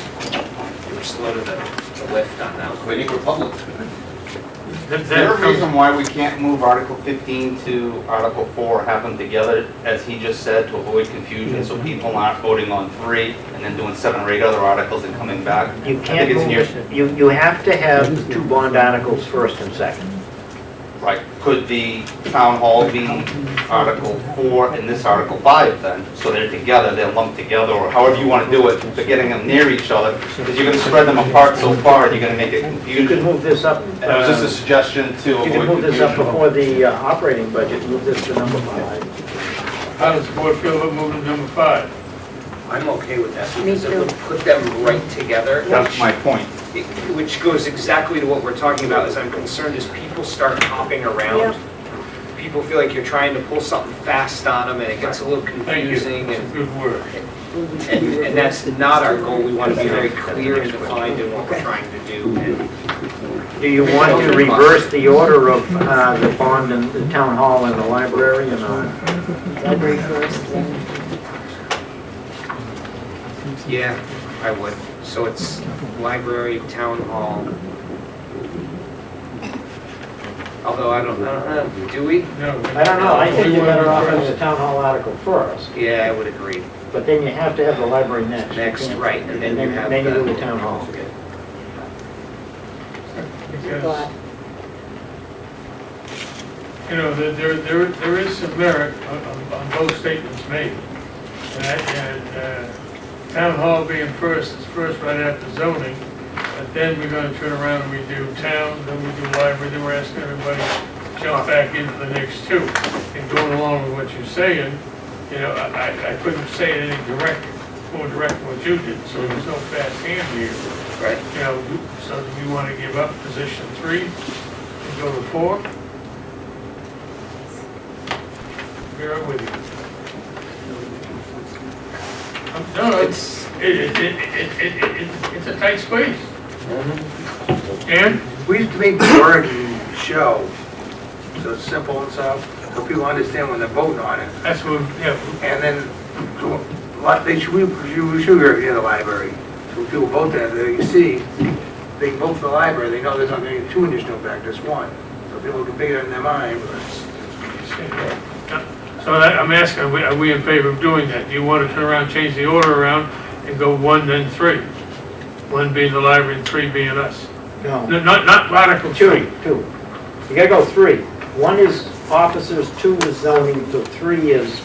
You were slow to the lift on that one. Waiting for public. Is there a reason why we can't move Article 15 to Article 4, have them together, as he just said, to avoid confusion, so people aren't voting on 3 and then doing 7 or 8 other articles and coming back? You I can't think it's in your, move, you have to have 2 bond articles first and second. right, could the town hall be Article 4 and this Article 5 then? So they're together, they're lumped together, or however you want to do it, but getting them near each other, because you're going to spread them apart so far, and you're going to make it You could confusion. move this up, That was just a suggestion to you could avoid move this up confusion. before the operating budget, move this to number 5. How does the board feel about moving to number 5? I'm okay with that because it would put them right together. That's my point. Which goes exactly to what we're talking about, is I'm concerned as people start hopping around. People feel like you're trying to pull something fast on them and it gets a little Thank you. confusing That's a and, good word. and that's not our goal. We want to be very clear and defined in what we're trying to do. And Do you want to reverse the order of the bond and the town hall and the library or not? Library first, then. yeah, I would. So it's library, town hall. Although I don't know, do we? No. I don't know, I think you're better off having the town hall article first, Yeah, I would agree. but then you have to have the library next. You Next, can't- right, and then you have Then you do the. the town hall. Because, you know, there is some merit on both statements made. And town hall being first is first right after zoning, but then we're gonna turn around and we do town, then we do library, then we're asking everybody to jump back in for the next 2. And going along with what you're saying, you know, I couldn't say it any more direct than what you did, so there's no fast hand here. Right. You know, so do we want to give up position 3 and go to 4? Bear with you. No, it's a tight squeeze. And We used to make the word show, so it's simple and stuff, so people understand when they're voting on it. that's what, yeah, And then, we should review the library. So when people vote there, they see, they vote for the library, they know there's not going to be 2 additional back, just 1. So people can figure it in their mind. so I'm asking, are we in favor of doing that? Do you want to turn around, change the order around, and go 1, then 3? 1 being the library and 3 being us? No. No, not Article 3. 2. You gotta go 3. 1 is officers, 2 is zoning, so 3 is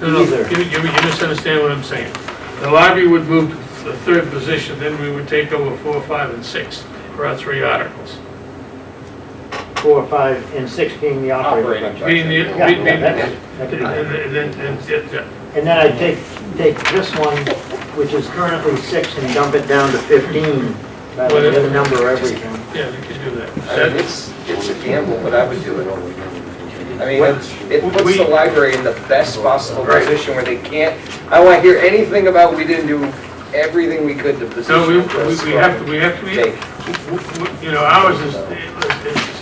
No, either. you misunderstand what I'm saying. The library would move to the 3rd position, then we would take over 4, 5, and 6 for our 3 articles. 4, 5, and 6 being the operating budget. Being the, Yeah, being- yeah, that could be done. and And then I take this one, which is currently 6, and dump it down to 15, rather than number everything. yeah, you could do I mean, that. it's a gamble, but I would do it. I mean, What- it puts we- the library in the best possible position where they can't, I don't want to hear anything about we didn't do everything we could to So we position. have to, be, Take. you know, ours is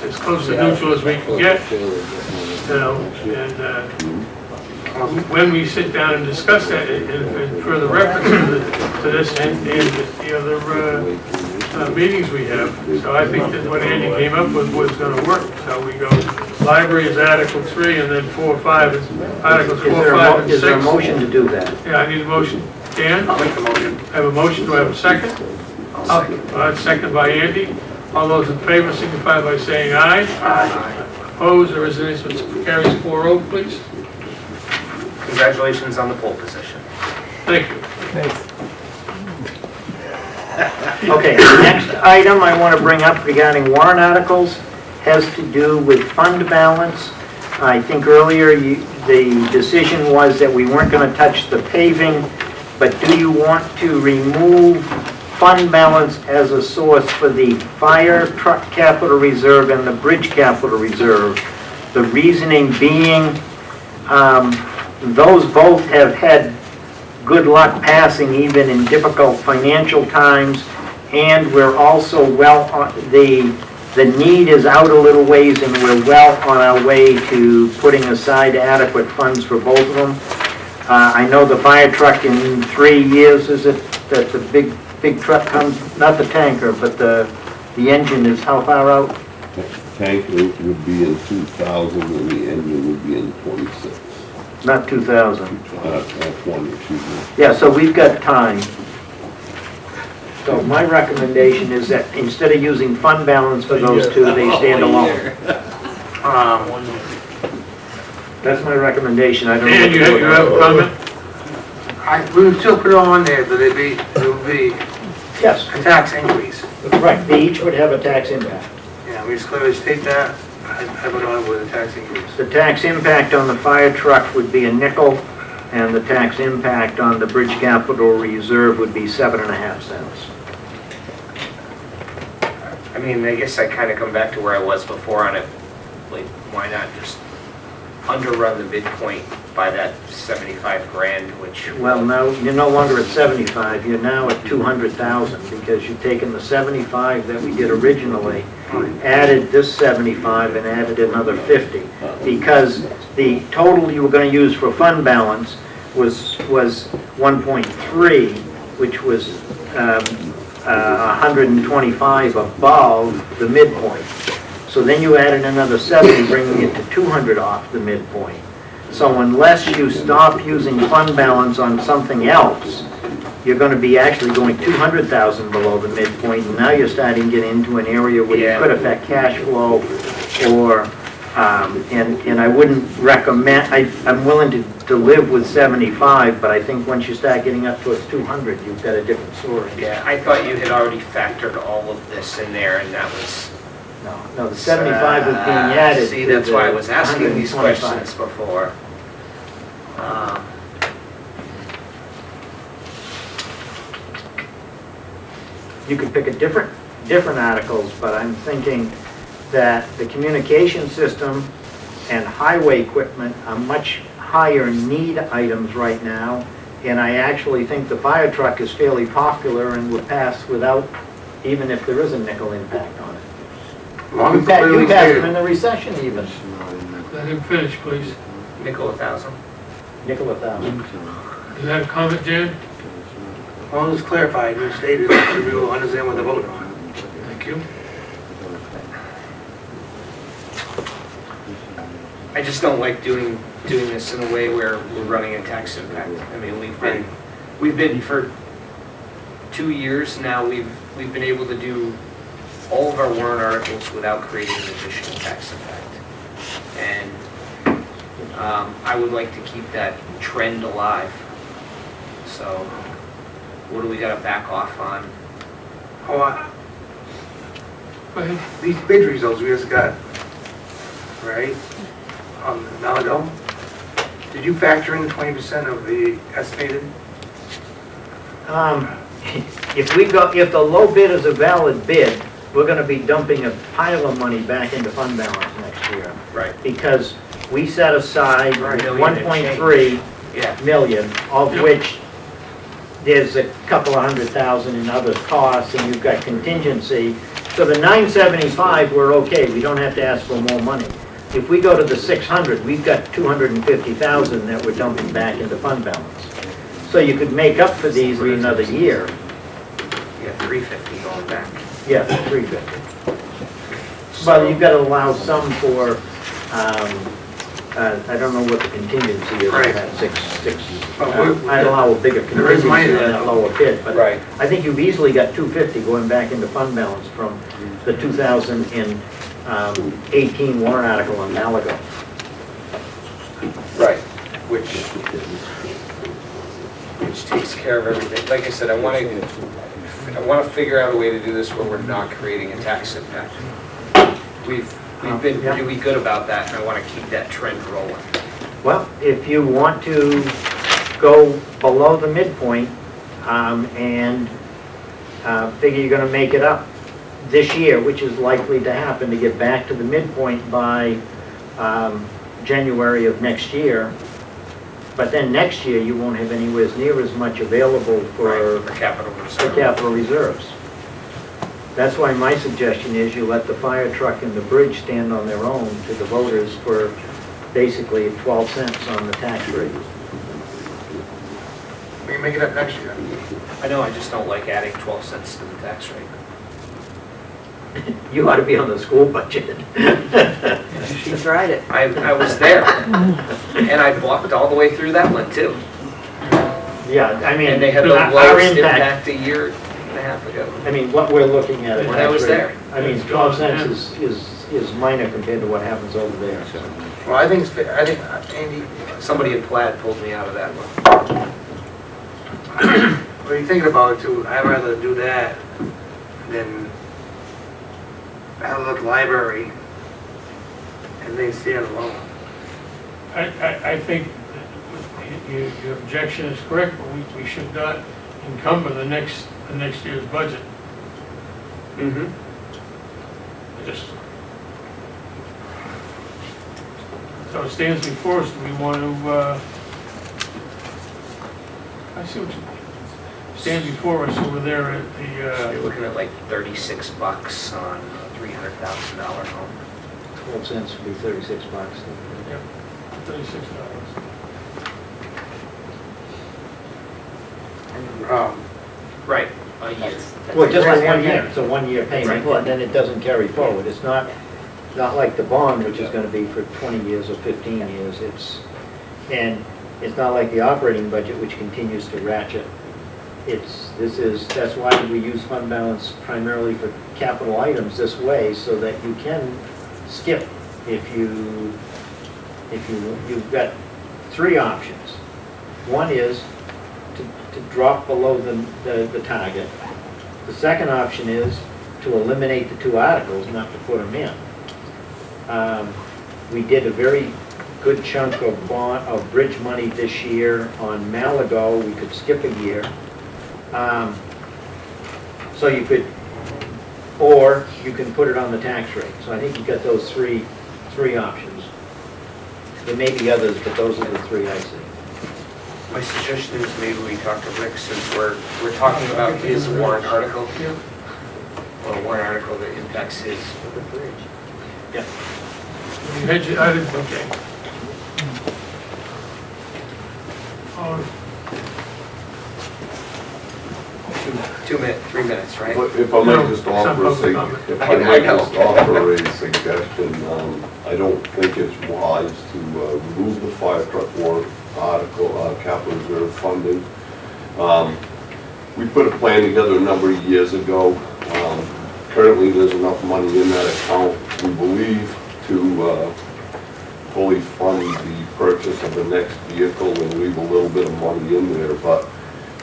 as close to neutral as we can get, you know, and when we sit down and discuss that, and further reference to this and the other meetings we have, so I think that what Andy came up with was gonna work. So we go, library is Article 3, and then 4, 5 is Articles 4, 5, and 6. Is there a motion to do that? Yeah, I need a motion. Dan? I'll make the motion. I have a motion, do I have a second? Second by Andy. All those in favor signify by saying aye. Aye. Opposed, or reservations, carries 4-0, please. Congratulations on the pole position. Thank you. Okay, the next item I want to bring up regarding warrant articles has to do with fund balance. I think earlier the decision was that we weren't going to touch the paving, but do you want to remove fund balance as a source for the fire truck capital reserve and the bridge capital reserve? The reasoning being, those both have had good luck passing even in difficult financial times, and we're also the need is out a little ways, and we're well on our way to putting aside adequate funds for both of them. I know the fire truck in 3 years, is it, that the big truck comes, not the tanker, but the engine is how far out? tanker would be in 2000 and the engine would be in 26. Not 2,000. 20, excuse me. Yeah, so we've got time. So my recommendation is that instead of using fund balance for those two, they stand alone. That's my recommendation, I don't know. Dan, you have a comment? We would still put it on there, but it would be Yes, a tax increase. right, they each would have a tax impact. Yeah, we just clearly state that, I put on with a tax increase. The tax impact on the fire truck would be a nickel, and the tax impact on the bridge capital reserve would be 7.5 cents. I mean, I guess I kind of come back to where I was before on it. Like, why not just underrun the midpoint by that 75 grand, which... Well, no, you're no longer at 75, you're now at 200,000, because you've taken the 75 that we did originally, added this 75 and added another 50, because the total you were going to use for fund balance was 1.3, which was 125 above the midpoint. So then you added another 70, bringing it to 200 off the midpoint. So unless you stop using fund balance on something else, you're going to be actually going 200,000 below the midpoint, and now you're starting to get into an area where you could affect cash flow, or, and I wouldn't recommend, I'm willing to live with 75, but I think once you start getting up towards 200, you've got a different story. Yeah, I thought you had already factored all of this in there, and that was... No, the 75 was being added. See, to that's the why I was asking these 125. questions before. You could pick a different articles, but I'm thinking that the communication system and highway equipment are much higher need items right now, and I actually think the fire truck is fairly popular and would pass without, even if there is a nickel impact on it. You passed them in the recession even. Let him finish, please. Nickel 1,000. Nickel 1,000. You have a comment, Dan? As long as it's clarified and stated, so we will understand what they're voting on. Thank you. I just don't like doing this in a way where we're running a tax impact. I mean, we've been for 2 years now, we've been able to do all of our warrant articles without creating an additional tax impact. And I would like to keep that trend alive. So what do we got to back off on? Go ahead. These bid results we just got, right? Malago, did you factor in 20% of the estimated? If the low bid is a valid bid, we're gonna be dumping a pile of money back into fund balance next year. Right. Because we set aside Right. 1.3 Yeah. million, of which there's a couple of $100,000 in other costs, and you've got contingency. So the 975, we're okay, we don't have to ask for more money. If we go to the 600, we've got 250,000 that we're dumping back into fund balance. So you could make up for these in another year. Yeah, 350 going back. Yeah, 350. But you've got to allow some for, I don't know what the contingency is on Right. that six. But I'd allow a bigger There is money contingency on there. that lower bid, but Right. I think you've easily got 250 going back into fund balance from the 2018 warrant article on Malago. Right. Which takes care of everything. Like I said, I want to figure out a way to do this where we're not creating a tax impact. We've been Yeah. really good about that, and I want to keep that trend rolling. Well, if you want to go below the midpoint and figure you're going to make it up this year, which is likely to happen, to get back to the midpoint by January of next year, but then next year you won't have anywhere near as much available for capital for reserve. capital reserves. That's why my suggestion is you let the fire truck and the bridge stand on their own to the voters for basically 12 cents on the tax rate. We can make it up next year. I know, I just don't like adding 12 cents to the tax rate. You ought to be on the school budget. She tried it. I was there, and I walked all the way through that one too. Yeah, I mean, And they had the our lowest impact, impact a year and a half ago. I mean, what we're looking at. When I was there. I mean, 12 cents is minor compared to what happens over there, so. Well, I think, Andy, Somebody in Plaid pulled me out of that one. when you're thinking about it too, I'd rather do that than have a look library and they stand alone. I think your objection is correct, but we should not encumber the next year's budget. Mm-hmm. Just, so it stands before us, do we want to, I see what you, stands before us over there at So the, you're looking at like $36 on a $300,000 home. 12 cents would be 36 bucks. $36. Right, a year. Well, just like 1 year, it's a 1-year payment, Right. and then it doesn't carry forward. It's not like the bond, which is gonna be for 20 years or 15 years. And it's not like the operating budget, which continues to ratchet. That's why we use fund balance primarily for capital items this way, so that you can skip if you've got 3 options. One is to drop below the target. The second option is to eliminate the 2 articles, not to put them in. We did a very good chunk of bridge money this year on Malago. We could skip a year. So you could, or you can put it on the tax rate. So I think you've got those three options. There may be others, but those are the 3 I see. My suggestion is maybe we talk to Rick, since we're talking about his warrant article. Or a warrant article that impacts his. you had your, I didn't, okay. Two minutes, 3 minutes, right? If I might just offer a suggestion, I don't think it's wise to remove the fire truck warrant article, capital reserve funding. We put a plan together a number of years ago. Currently, there's enough money in that account, we believe, to fully fund the purchase of the next vehicle and leave a little bit of money in there. But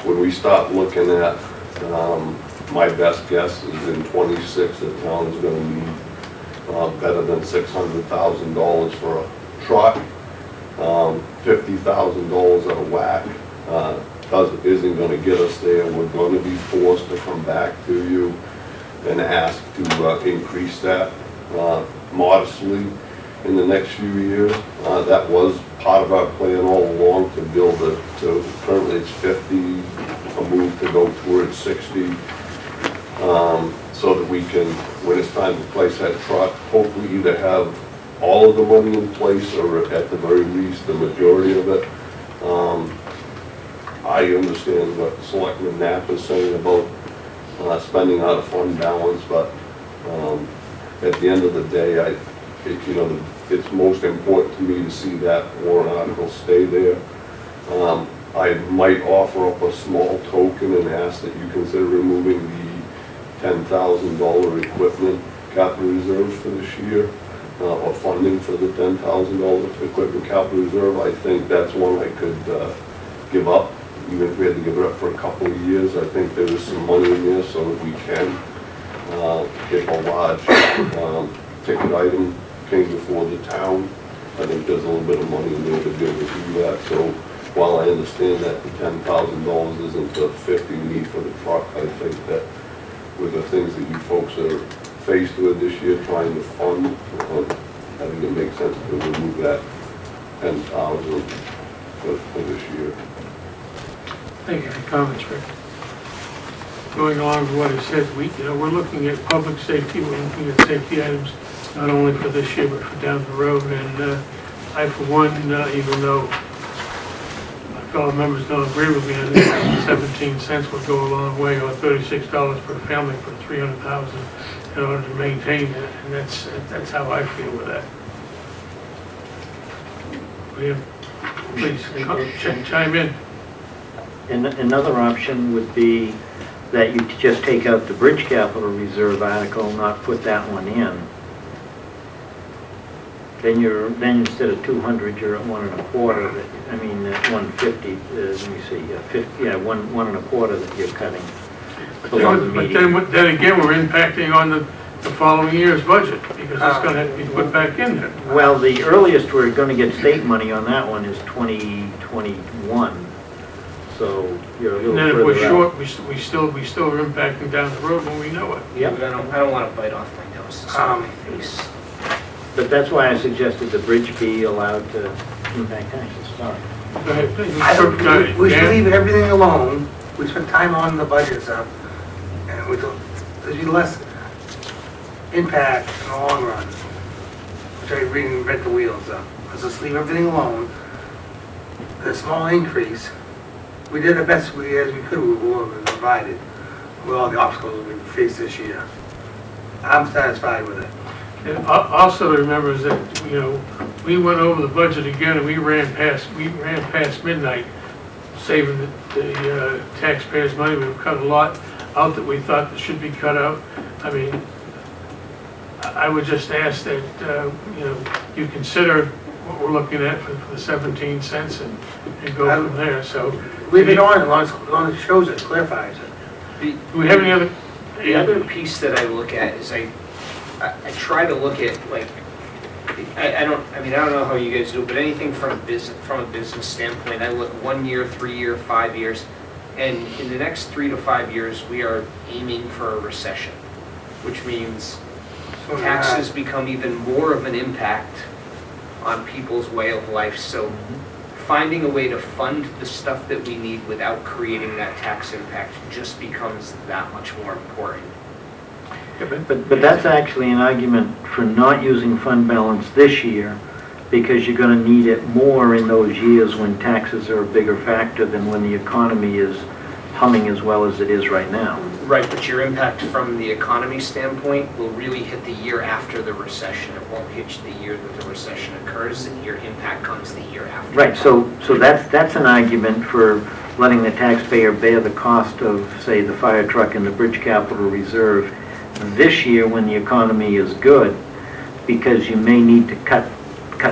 when we start looking at, my best guess is in '26, the town's gonna need better than $600,000 for a truck. $50,000 out of whack isn't gonna get us there. We're gonna be forced to come back to you and ask to increase that modestly in the next few years. That was part of our plan all along, to build it to, currently it's 50, a move to go towards 60, so that we can, when it's time to place that truck, hopefully either have all of the money in place, or at the very least, the majority of it. I understand what Selectman Knapp is saying about spending out of fund balance, but at the end of the day, it's most important to me to see that warrant article stay there. I might offer up a small token and ask that you consider removing the $10,000 equipment capital reserve for this year, or funding for the $10,000 equipment capital reserve. I think that's one I could give up, even if we had to give it up for a couple of years. I think there is some money in there so that we can, if a large ticket item came before the town, I think there's a little bit of money in there to be able to do that. So while I understand that the $10,000 isn't the 50 we need for the truck, I think that with the things that you folks are faced with this year, trying to fund, I think it makes sense to remove that 10,000 for this year. Thank you for your comments, Rick. Going along with what he said, we're looking at public safety, we're looking at safety items, not only for this year, but for down the road. And I, for one, even though my fellow members don't agree with me, I think 17 cents would go a long way, or $36 per family for 300,000 in order to maintain that, and that's how I feel with that. William, please, chime in. And another option would be that you just take out the bridge capital reserve article, not put that one in. Then instead of 200, you're at 1 1/4. I mean, at 150. Let me see. 50. Yeah, 1 1/4 that you're cutting. Below the But median. then again, we're impacting on the following year's budget, because it's gonna have to be put back in there. Well, the earliest we're going to get state money on that one is 2021. So you're a little And then if further we're out. short, we still are impacting down the road when we know it. Yep. I don't want to bite off my nose to spite my face. But that's why I suggested the bridge be allowed to impact taxes. Sorry. Go ahead, please. We should Dan? leave everything alone. We spent time on the budget stuff, and there's be less impact in the long run. Try to reinvent the wheels up. Let's just leave everything alone. The small increase, we did the best as we could with what we provided, with all the obstacles we faced this year. I'm satisfied with it. And also to remember is that, we went over the budget again and we ran past midnight, saving the taxpayers' money. We've cut a lot out that we thought that should be cut out. I mean, I would just ask that, you consider what we're looking at for the 17 cents and go from there, so. Leave it on as long as it shows it, clarifies it. Do we have any other? The other piece that I look at is I try to look at, like, I don't know how you guys do it, but anything from a business standpoint, I look 1 year, 3 year, 5 years, and in the next 3 to 5 years, we are aiming for a recession, which means taxes become even more of an impact on people's way of life. So finding a way to fund the stuff that we need without creating that tax impact just becomes that much more important. But that's actually an argument for not using fund balance this year, because you're going to need it more in those years when taxes are a bigger factor than when the economy is humming as well as it is right now. Right, but your impact from the economy standpoint will really hit the year after the recession. It won't hit the year that the recession occurs. Your impact comes the year after. Right, so that's an argument for letting the taxpayer bear the cost of, say, the fire truck and the bridge capital reserve this year when the economy is good, because you may need to cut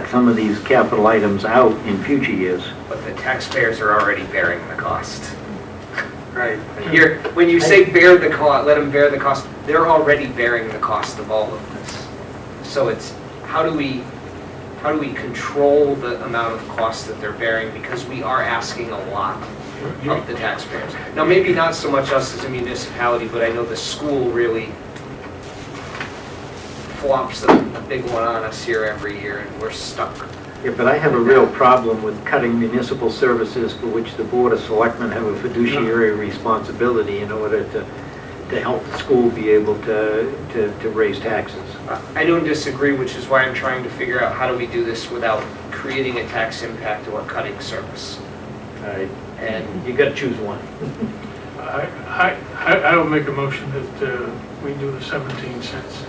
some of these capital items out in future years. But the taxpayers are already bearing the cost. Right. When you say bear the cost, let them bear the cost, they're already bearing the cost of all of this. So it's, how do we control the amount of cost that they're bearing, because we are asking a lot of the taxpayers. Now, maybe not so much us as a municipality, but I know the school really flops a big one on us here every year, and we're stuck. Yeah, but I have a real problem with cutting municipal services for which the Board of Selectmen have a fiduciary responsibility in order to help the school be able to raise taxes. I don't disagree, which is why I'm trying to figure out how do we do this without creating a tax impact or cutting service. And you got to choose one. I will make a motion that we do the 17 cents.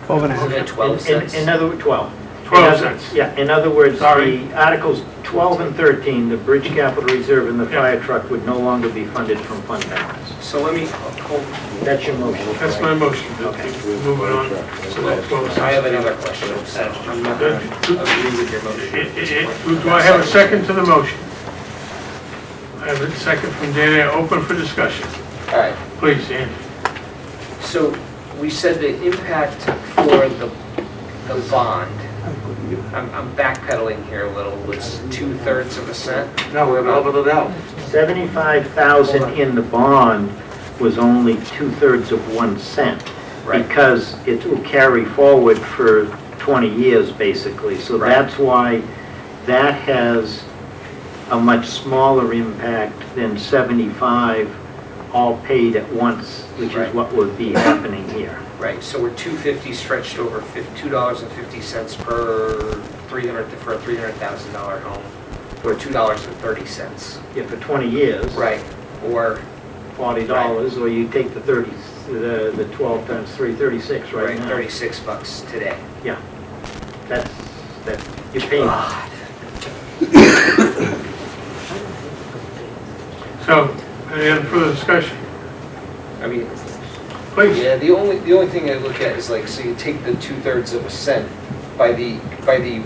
12 and 12 cents. In other words, 12. 12 cents. Yeah, in other words, Sorry. the Articles 12 and 13, the bridge capital reserve and the fire truck would no longer be funded from fund balance. So let me, That's your motion. That's my motion, that we move it on. So that 12 cents. I have another question. I'm not going to agree with your motion. Do I have a second to the motion? I have a second from Dana, open for discussion. All right. Please, Andy. So we said the impact for the bond, I'm backpedaling here a little, was 2/3 of a cent. No, we're leveled it out. 75,000 in the bond was only 2/3 of 1 cent. Right. Because it will carry forward for 20 years, basically. So Right. that's why that has a much smaller impact than 75 all paid at once, which Right. is what would be happening here. Right, so we're $250 stretched over $2.50 per for a $300,000 home, or $2.30. Yeah, for 20 years. Right, or $40, or you take the 12 times 3, 36 right now. $36 today. That's, you're paying. So, any other further discussion? I mean, Please. yeah, the only thing I look at is like, so you take the 2/3 of a cent, by the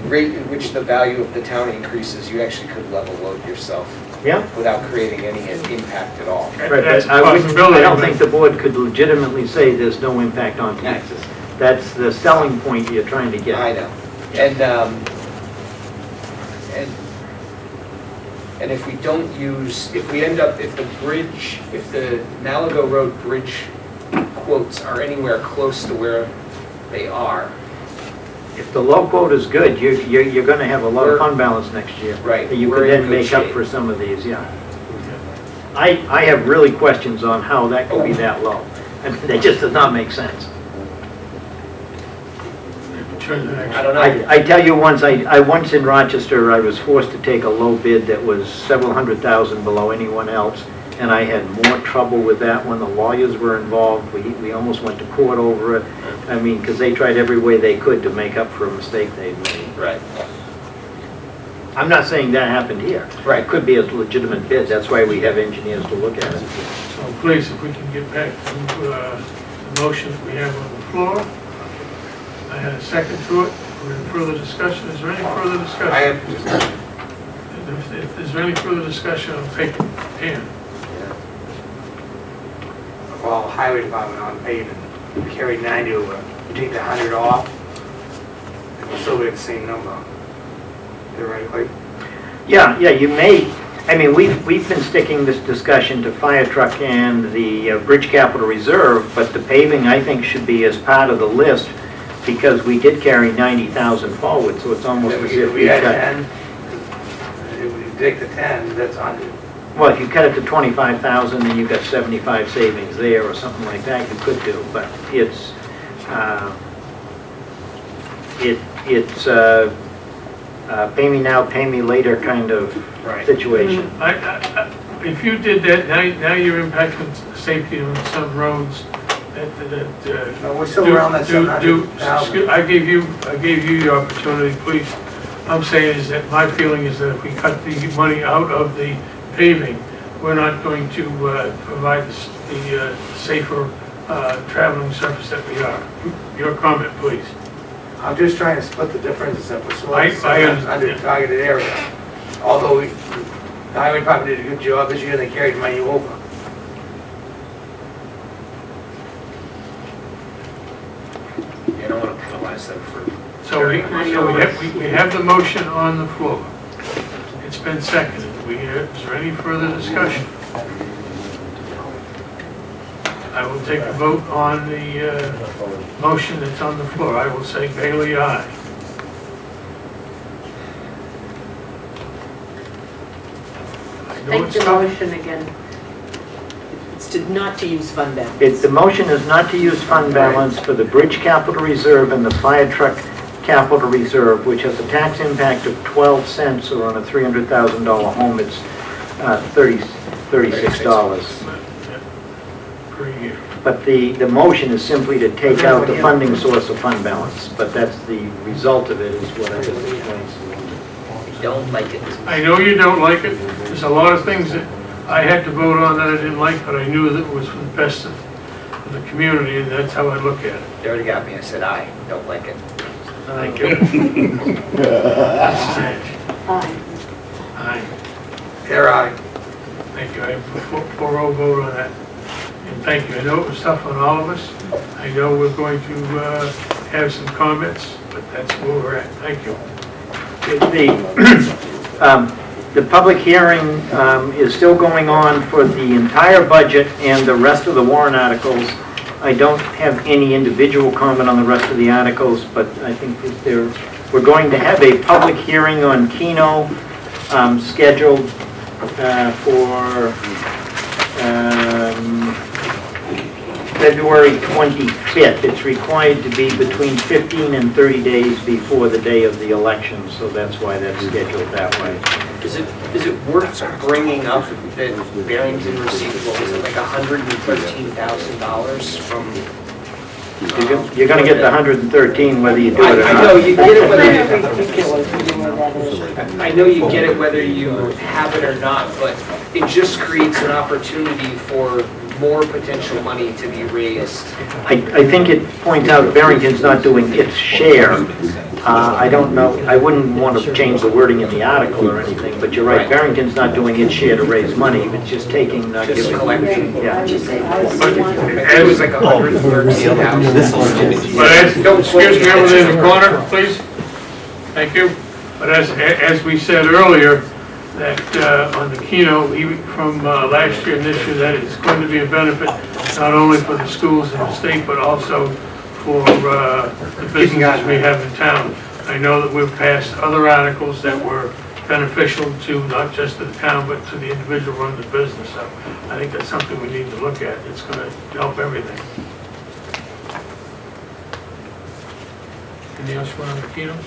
rate in which the value of the town increases, you actually could level load yourself Yeah. without creating any impact at all. Right, That's but a I possibility. don't think the board could legitimately say there's no impact on taxes. That's the selling point you're trying to get. I know. And if we don't use, if we end up, if the Nalago Road bridge quotes are anywhere close to where they are, If the low quote is good, you're gonna have a lot of fund balance next year. Right, that You we're could in then good make up shape. for some of these, yeah. I have really questions on how that could be that low. I mean, that just does not make sense. I don't know. I tell you once, I once in Rochester, I was forced to take a low bid that was several $100,000 below anyone else, and I had more trouble with that when the lawyers were involved. We almost went to court over it. I mean, because they tried every way they could to make up for a mistake they'd made. Right. I'm not saying that happened here. Right. It could be a legitimate bid, that's why we have engineers to look at it. So please, if we can get back to the motion that we have on the floor. I had a second to it. We're in further discussion. Is there any further discussion? I have discussion. If there's any further discussion, I'll take it. Dan? Well, highway department on paving, we carried 90 over, you take the 100 off, and we'll still get the same number. Theoretically. Yeah, you may, I mean, we've been sticking this discussion to fire truck and the bridge capital reserve, but the paving, I think, should be as part of the list, because we did carry 90,000 forward, so it's almost as if We we had cut. 10, if we take the 10, that's 100. Well, if you cut it to 25,000, then you've got 75 savings there, or something like that, you could do, but it's, pay me now, pay me later kind of Right. situation. If you did that, now you're impacting safety on some roads that. No, we're still around that 700,000. I gave you the opportunity, please. I'm saying is that, my feeling is that if we cut the money out of the paving, we're not going to provide the safer traveling surface that we are. Your comment, please. I'm just trying to split the differences up, we're I still understand. under the targeted area. Although the highway department did a good job this year, they carried money over. You don't want to penalize them for. So we have the motion on the floor. It's been seconded. Is there any further discussion? I will take a vote on the motion that's on the floor. I will say Bailey, aye. I know Take it's the tough. motion again. It's not to use fund balance. The motion is not to use fund balance for the bridge capital reserve and the fire truck capital reserve, which has a tax impact of 12 cents, or on a $300,000 home, it's $36. Per year. But the motion is simply to take out the funding source of fund balance, but that's the result of it is what I just explained. Don't like it. I know you don't like it. There's a lot of things that I had to vote on that I didn't like, but I knew that it was for the best of the community, and that's how I look at it. They already got me, I said aye, don't like it. Thank you. Aye. Aye. Here, I. Thank you. I have a 4-0 vote on that. And thank you. I know it was tough on all of us. I know we're going to have some comments, but that's where we're at. Thank you. The public hearing is still going on for the entire budget and the rest of the warrant articles. I don't have any individual comment on the rest of the articles, but I think that we're going to have a public hearing on Keno scheduled for February 25th. It's required to be between 15 and 30 days before the day of the election, so that's why that's scheduled that way. Is it worth bringing up that Barrington received, what was it, like $113,000 from? You're gonna get the 113 whether you do it or I not. know you get it I know you get it whether you have it or not, but it just creates an opportunity for more potential money to be raised. I think it points out Barrington's not doing its share. I don't know, I wouldn't want to change the wording in the article or anything, but you're right, Barrington's not doing its share to raise money, it's just taking, not Just giving. collecting. Yeah. It was like $113,000. But as, excuse me over there in the corner, please. Thank you. But as we said earlier, that on the keynote, from last year and this year, that it's going to be a benefit not only for the schools in the state, but also for the businesses we have in town. I know that we've passed other articles that were beneficial to not just the town, but to the individual running the business. So I think that's something we need to look at. It's going to help everything. Anything else you want on the keynote?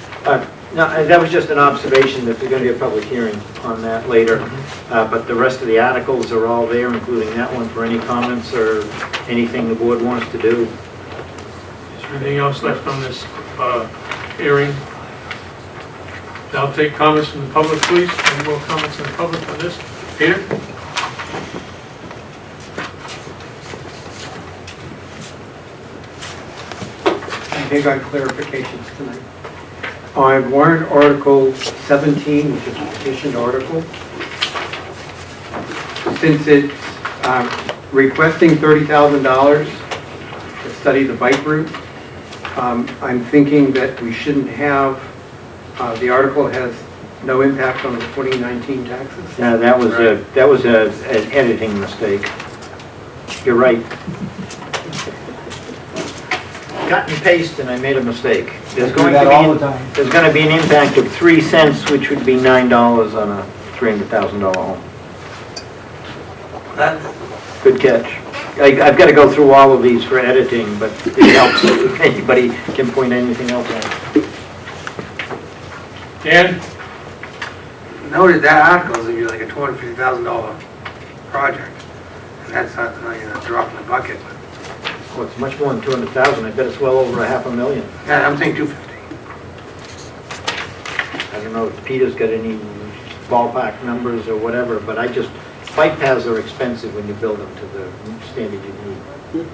No, that was just an observation that there's going to be a public hearing on that later. But the rest of the articles are all there, including that one, for any comments or anything the board wants to do. Is there anything else left on this hearing? I'll take comments from the public, please. Any more comments from the public on this? Peter? Big on clarifications tonight. On warrant article 17, which is a petition article, since it's requesting $30,000 to study the bike route, I'm thinking that we shouldn't have, the article has no impact on the 2019 taxes. Yeah, that was an editing mistake. You're right. Cut and paste, and I made a mistake. There's going to be an impact of 3 cents, which would be $9 on a $300,000 home. Good catch. I've got to go through all of these for editing, but it helps if anybody can point anything else out. Dan? Noted that article is going to be like a $250,000 project. And that's not a drop in the bucket. Well, it's much more than 200,000. I bet it's well over $500,000. Yeah, I'm saying 250. I don't know if Peter's got any ballpark numbers or whatever, but bike paths are expensive when you build them to the standard you need.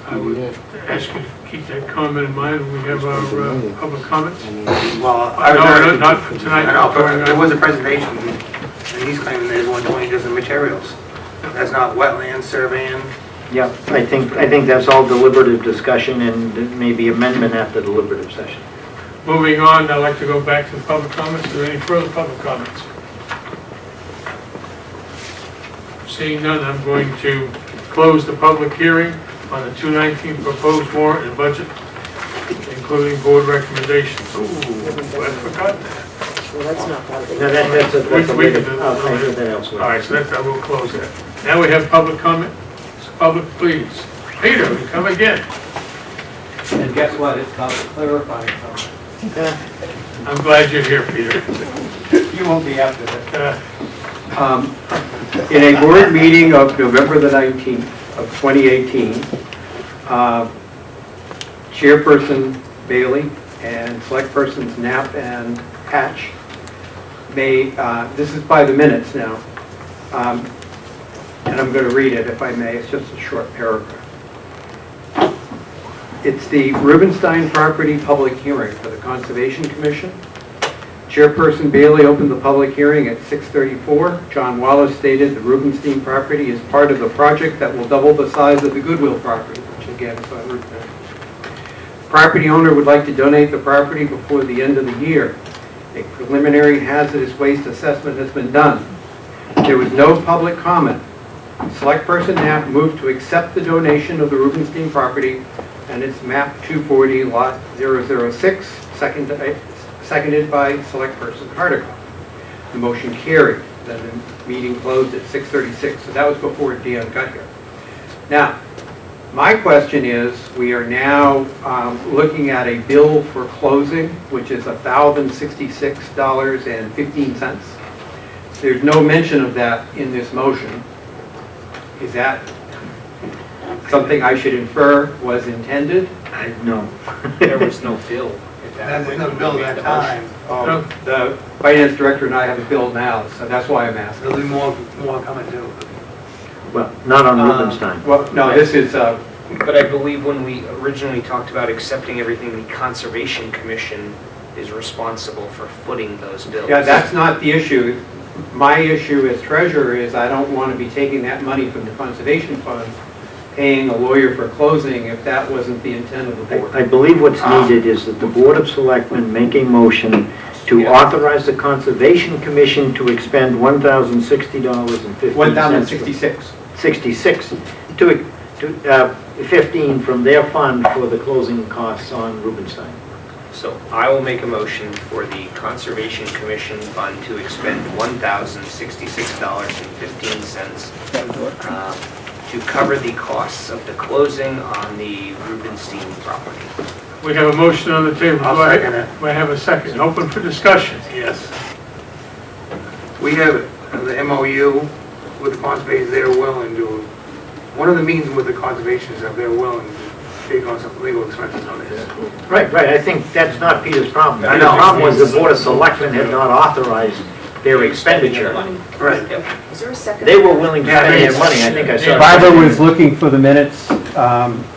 I would ask you to keep that comment in mind when we have our public comments. Well, No, not for tonight. I know, but there was a presentation, and he's claiming there's 120 different materials. That's not wetland surveying. Yeah, I think that's all deliberative discussion and maybe amendment after deliberative session. Moving on, I'd like to go back to the public comments. Are there any further public comments? Seeing none, I'm going to close the public hearing on the 2019 proposed warrant and budget, including board recommendations. Ooh, I forgot that. Well, that's not part of No, that's a We later, can do I'll that take later. that elsewhere. All right, so I will close that. Now we have public comment. So public, please. Peter, we come again. And guess what? It's about clarifying something. I'm glad you're here, Peter. You won't be after that. Uh, In a board meeting of November the 19th of 2018, Chairperson Bailey and Select Persons Knapp and Hatch made, this is by the minutes now, and I'm going to read it if I may, it's just a short paragraph. It's the Rubenstein property public hearing for the Conservation Commission. Chairperson Bailey opened the public hearing at 6:34. John Wallace stated the Rubenstein property is part of the project that will double the size of the Goodwill property, which again is on Route 9. Property owner would like to donate the property before the end of the year. A preliminary hazardous waste assessment has been done. There was no public comment. Select Person Knapp moved to accept the donation of the Rubenstein property and it's map 240 lot 006, seconded by Select Person Hardikoff. The motion carried. Then the meeting closed at 6:36, so that was before Dan got here. Now, My question is, we are now looking at a bill for closing, which is $1,066.15. There's no mention of that in this motion. Is that something I should infer was intended? No. There was no bill at that. There's no bill at that time. The finance director and I have a bill now, so that's why I'm asking. There'll be more coming too. Well, not on Rubenstein. Well, no, this is, But I believe when we originally talked about accepting everything, the Conservation Commission is responsible for footing those bills. yeah, that's not the issue. My issue as treasurer is I don't want to be taking that money from the conservation fund, paying a lawyer for closing if that wasn't the intent of the board. I believe what's needed is that the Board of Selectmen make a motion to authorize the Conservation Commission to expend $1,060.15. 1,066. 66 to 15 from their fund for the closing costs on Rubenstein. So I will make a motion for the Conservation Commission fund to expend $1,066.15 to cover the costs of the closing on the Rubenstein property. We have a motion on the table. I'll Do I- second it. Do I have a second? Open for discussion. Yes. We have the MOU with the conservation, they're willing to, one of the means with the conservation is that they're willing to take on some legal expenses on this. Right, I think that's not Peter's problem. I Peter's know. problem was the Board of Selectmen had not authorized their expenditure. Right. Is there a second? They were willing to spend their money, I think I saw. Barbara was looking for the minutes.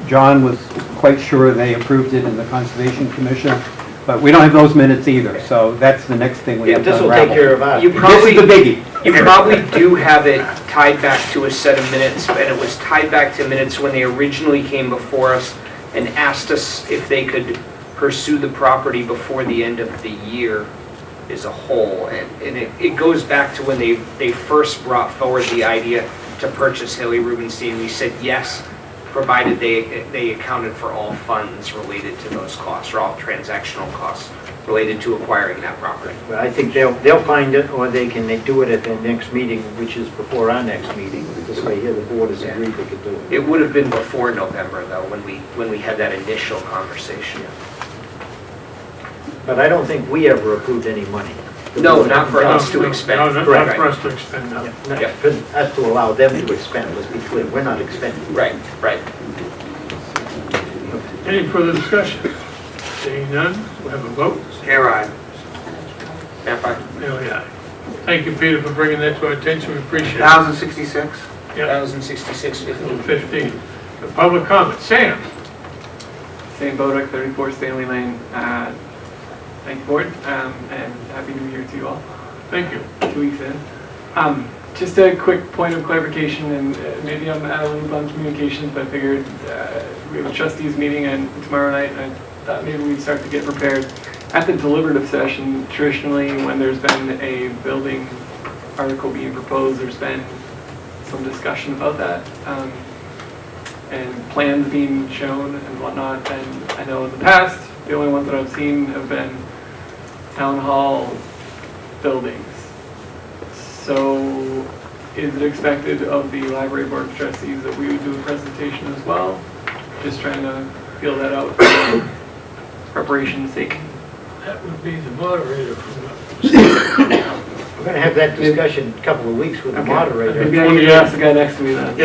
John was quite sure they approved it in the Conservation Commission, but we don't have those minutes either, so that's the next thing we Yeah, have to this will unravel. take care of us. You This probably, is the biggie. you probably do have it tied back to a set of minutes, and it was tied back to minutes when they originally came before us and asked us if they could pursue the property before the end of the year as a whole. And it goes back to when they first brought forward the idea to purchase Hilly Rubenstein. We said yes, provided they accounted for all funds related to those costs, or all transactional costs related to acquiring that property. Well, I think they'll find it, or they can do it at their next meeting, which is before our next meeting. This way here, the board has agreed they could do it. It would have been before November, though, when we had that initial conversation. But I don't think we ever approved any money. No, not for us to expend. No, not Correct. for us to expend, no. Yeah, for us to allow them to expend, let's be clear, we're not expending. Right. Any further discussion? Seeing none, we have a vote. Air ride. There we are. Thank you, Peter, for bringing that to our attention, we appreciate it. 1,066? Yeah, 1,066.15. 15. The public comment, Sam? Sam Bodek, 34 Stanley Lane. Thank you, board, and Happy New Year to you all. Thank you. 2 weeks in. Just a quick point of clarification, and maybe I'm out of the loop on communications, but I figured we have a trustees meeting tomorrow night, and I thought maybe we'd start to get prepared. At the deliberative session, traditionally, when there's been a building article being proposed, there's been some discussion about that, and plans being shown and whatnot. And I know in the past, the only ones that I've seen have been town hall buildings. So is it expected of the library board of trustees that we would do a presentation as well? Just trying to feel that out for preparation's sake. That would be the moderator from We're going to have that discussion in a couple of weeks with the moderator. Maybe I need to ask the guy next to me then.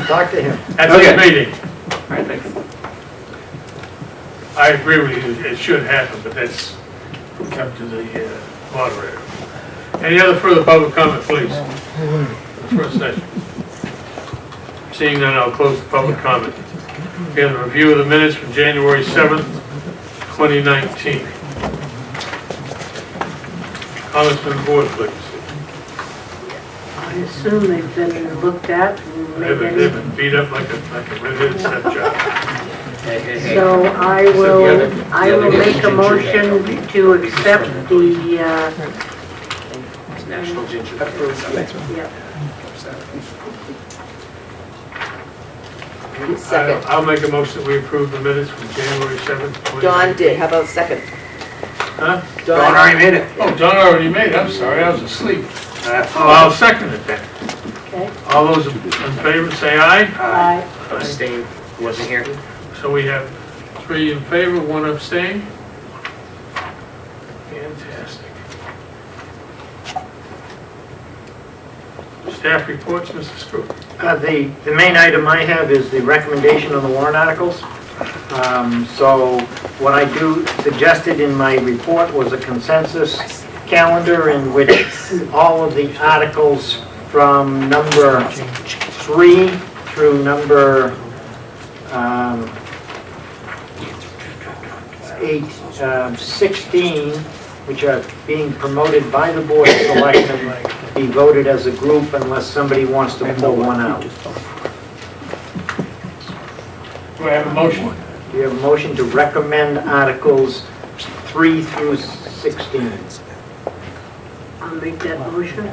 Talk to him. That's his meeting. All right, thanks. I agree with you, it should happen, but that's up to the moderator. Any other further public comment, please? The first session. Seeing none, I'll close the public comment. We have a review of the minutes from January 7th, 2019. Comments from the board, please. I assume they've been looked at and They've made been beat up like a red-headed stepchild. So I will make a motion to accept the, National Ginger Beer Summit. yeah. Second. I'll make a motion that we approve the minutes from January 7th, 2019. Don did, how about second? Huh? Don already made it. Oh, John already made it, I'm sorry, I was asleep. I'll second it then. Okay. All those in favor, say aye. Aye. Abstain, wasn't here. So we have 3 in favor, 1 abstain. Fantastic. Staff reports, Mr. Stewart. The main item I have is the recommendation on the warrant articles. So what I suggested in my report was a consensus calendar in which all of the articles from number 3 through number 16, which are being promoted by the Board of Selectmen, be voted as a group unless somebody wants to pull one out. Do I have a motion? We have a motion to recommend Articles 3 through 16. I'll make that motion.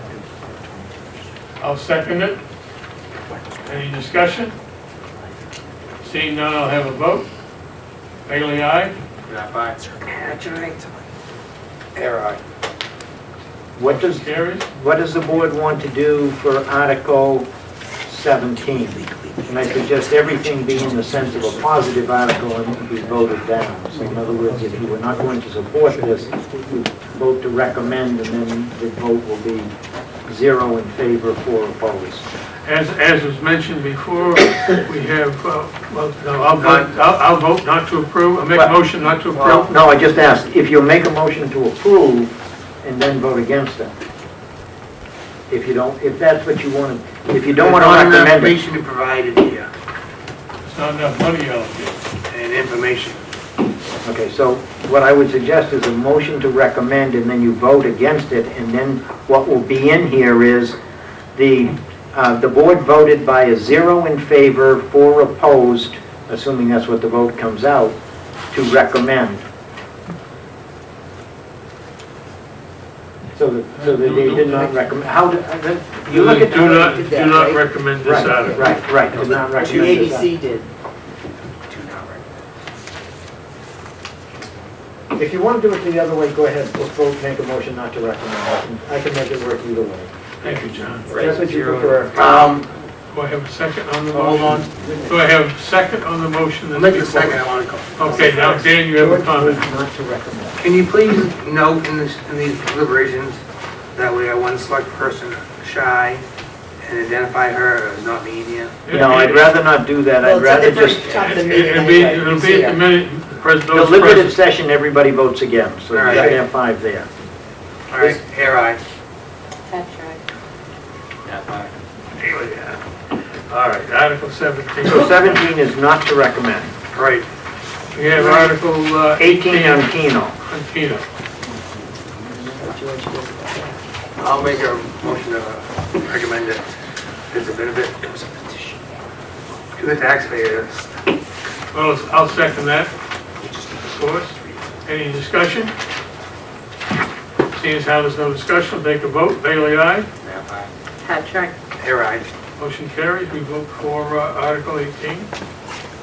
I'll second it. Any discussion? Seeing none, I'll have a vote. Bailey, aye? Nap aye. Hatch, aye. Air aye. What does the board want to do for Article 17? And I suggest everything be in the sense of a positive article and be voted down. So in other words, if you were not going to support this, you vote to recommend, and then the vote will be 0 in favor, 4 opposed. As was mentioned before, we have, I'll vote not to approve, I'll make a motion not to approve. No, I just asked, if you'll make a motion to approve and then vote against it. If you don't, if that's what you want to, if you don't want to recommend it. Information to be provided here, It's not enough money allocated. and information. Okay, so what I would suggest is a motion to recommend, and then you vote against it, and then what will be in here is the board voted by a 0 in favor, 4 opposed, assuming that's what the vote comes out, to recommend. So that they did not recommend, you look at. Do not recommend this article. Right, did not The recommend this article. ABC did. If you want to do it the other way, go ahead, let's vote, make a motion not to recommend. I can make it work either way. Thank you, John. If that's what you prefer. Do I have a second on the Hold motion? on. Do I have a second on the motion? I'll make the second, I want to go. Okay, now Dan, you have a comment. Not to recommend. Can you please note in these deliberations that we have one select person shy and identify her as not being here? No, I'd rather not do that, Well, I'd rather it's a just, different time of the meeting It'll be anyway. at the minute, those deliberative present. session, everybody votes again, so you All right. should have 5 there. All right, air aye. That's right. Nap aye. All right, Article 17. So 17 is not to recommend. Right. We have Article 18 on Keno. on Keno. I'll make a motion to recommend it as a benefit to the taxpayers. Well, I'll second that, of course. Any discussion? Seeing as how there's no discussion, we'll take a vote. Bailey, aye? Nap aye. Hatch, aye. Air aye. Motion carries. We vote for Article 18.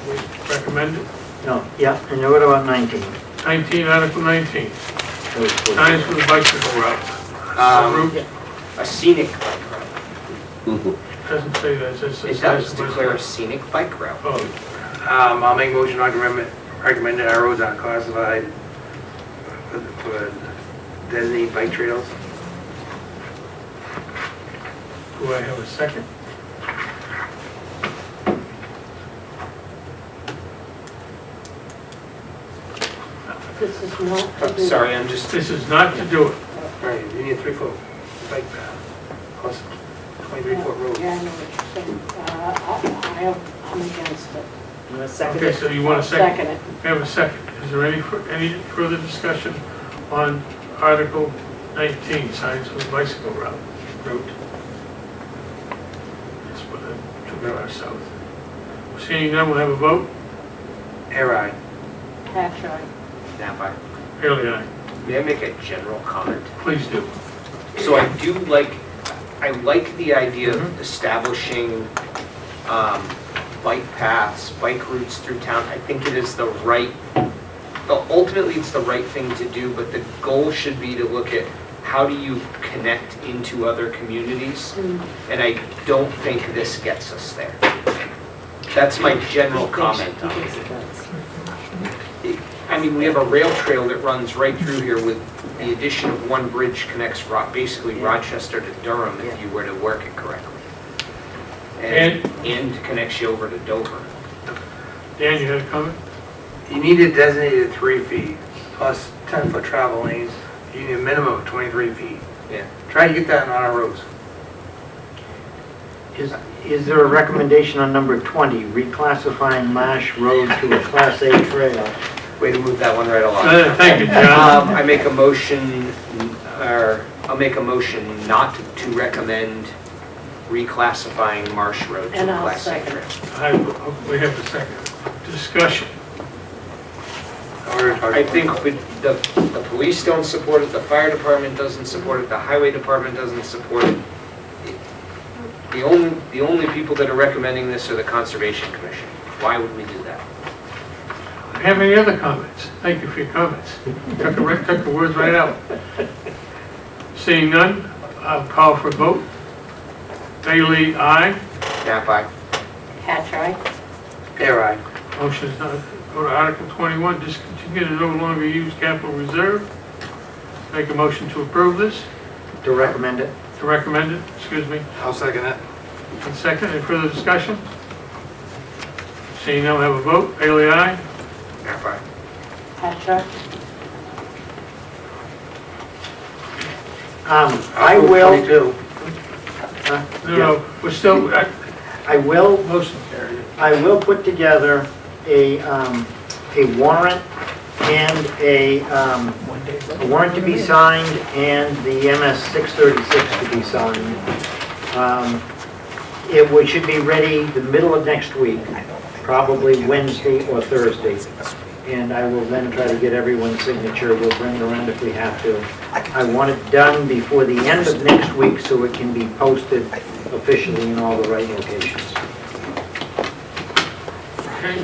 We recommend it. No, yeah, and what about 19? 19, Article 19. Signs for the bicycle route. Route A scenic bike route. doesn't say that, it says. It does declare a scenic bike route. Oh, I'll make a motion to recommend that our roads are classified for designated bike trails. do I have a second? This is not. I'm sorry, I'm just, This is not to do it. Right, you need a 3-foot bike path, plus 23-foot road. Yeah, I know what you're saying. I'm against it. You want to second Okay, it? so you want a I'll second? second it. We have a second. Is there any further discussion on Article 19, signs for the bicycle route? That's what I took out south. Seeing none, we'll have a vote. Air aye. Hatch, aye. nap aye. Bailey, aye. May I make a general comment? Please do. So I like the idea of establishing bike paths, bike routes through town. I think it is ultimately it's the right thing to do, but the goal should be to look at how do you connect into other communities? And I don't think this gets us there. That's my general comment on it. I mean, we have a rail trail that runs right through here with the addition of one bridge connects basically Rochester to Durham if you were to work it correctly. And connects you over to Dover. Dan, you had a comment? You need it designated 3 feet plus 10-foot travel lanes. You need a minimum of 23 feet. Yeah. Try to get that on our roads. Is there a recommendation on number 20, reclassifying Marsh Road to a Class A trail? Way to move that one right along. Thank you, John. I make a motion, or I'll make a motion not to recommend reclassifying Marsh Road to a And I'll Class A second. trail. We have a second. Discussion. I think the police don't support it, the fire department doesn't support it, the highway department doesn't support it. The only people that are recommending this are the Conservation Commission. Why would we do that? Have any other comments? Thank you for your comments. Took the words right out. Seeing none, I'll call for a vote. Bailey, aye. Nap aye. Hatch, aye. Air aye. Motion is not. Go to Article 21, discontinue to no longer use capital reserve. Make a motion to approve this, To recommend it? to recommend it, excuse me. I'll second it. And second, any further discussion? Seeing none, we'll have a vote. Bailey, aye. Nap aye. Hatch, aye. I will, 22. No, we're still, I will motion carried. I will put together a warrant and a warrant to be signed and the MS 636 to be signed. Should be ready the middle of next week, probably Wednesday or Thursday. And I will then try to get everyone's signature. We'll bring it around if we have to. I want it done before the end of next week so it can be posted officially in all the right locations. Okay,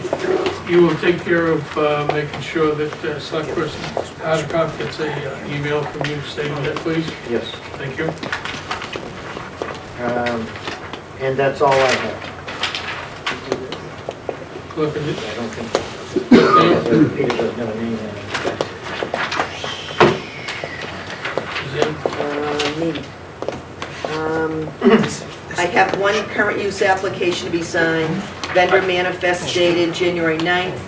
you will take care of making sure that Select Person Hardikoff gets an email from you stating that, please? Yes. Thank you. And that's all I have. Clerk, is it? I don't think, Peter doesn't have a name in it. I have one current use application to be signed, vendor manifest dated January 9th,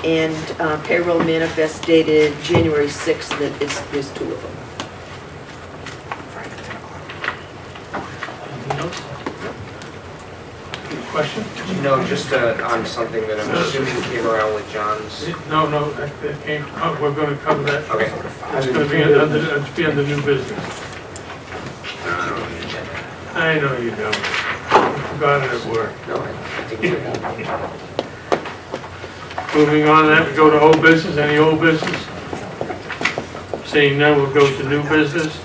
and payroll manifest dated January 6th, that there's 2 of them. Anything else? Any question? No, just on something that I'm assuming came around with John's. No, that came, we're going to cover that. Okay. It's going to be under new business. I know you don't. You forgot it at work. No, I think you're Moving on, then, we go to old business. Any old business? Seeing none, we'll go to new business.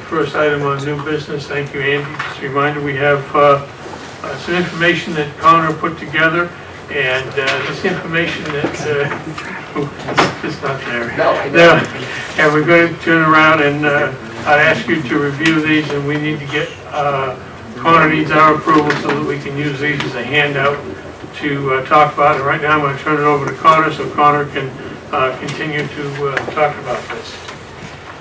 First item on new business, thank you, Andy. Just a reminder, we have some information that Connor put together, and this information that, it's not there. No, I know. No. And we're going to turn around and I'd ask you to review these, and we need to get, Connor needs our approval so that we can use these as a handout to talk about. And right now, I'm going to turn it over to Connor so Connor can continue to talk about this.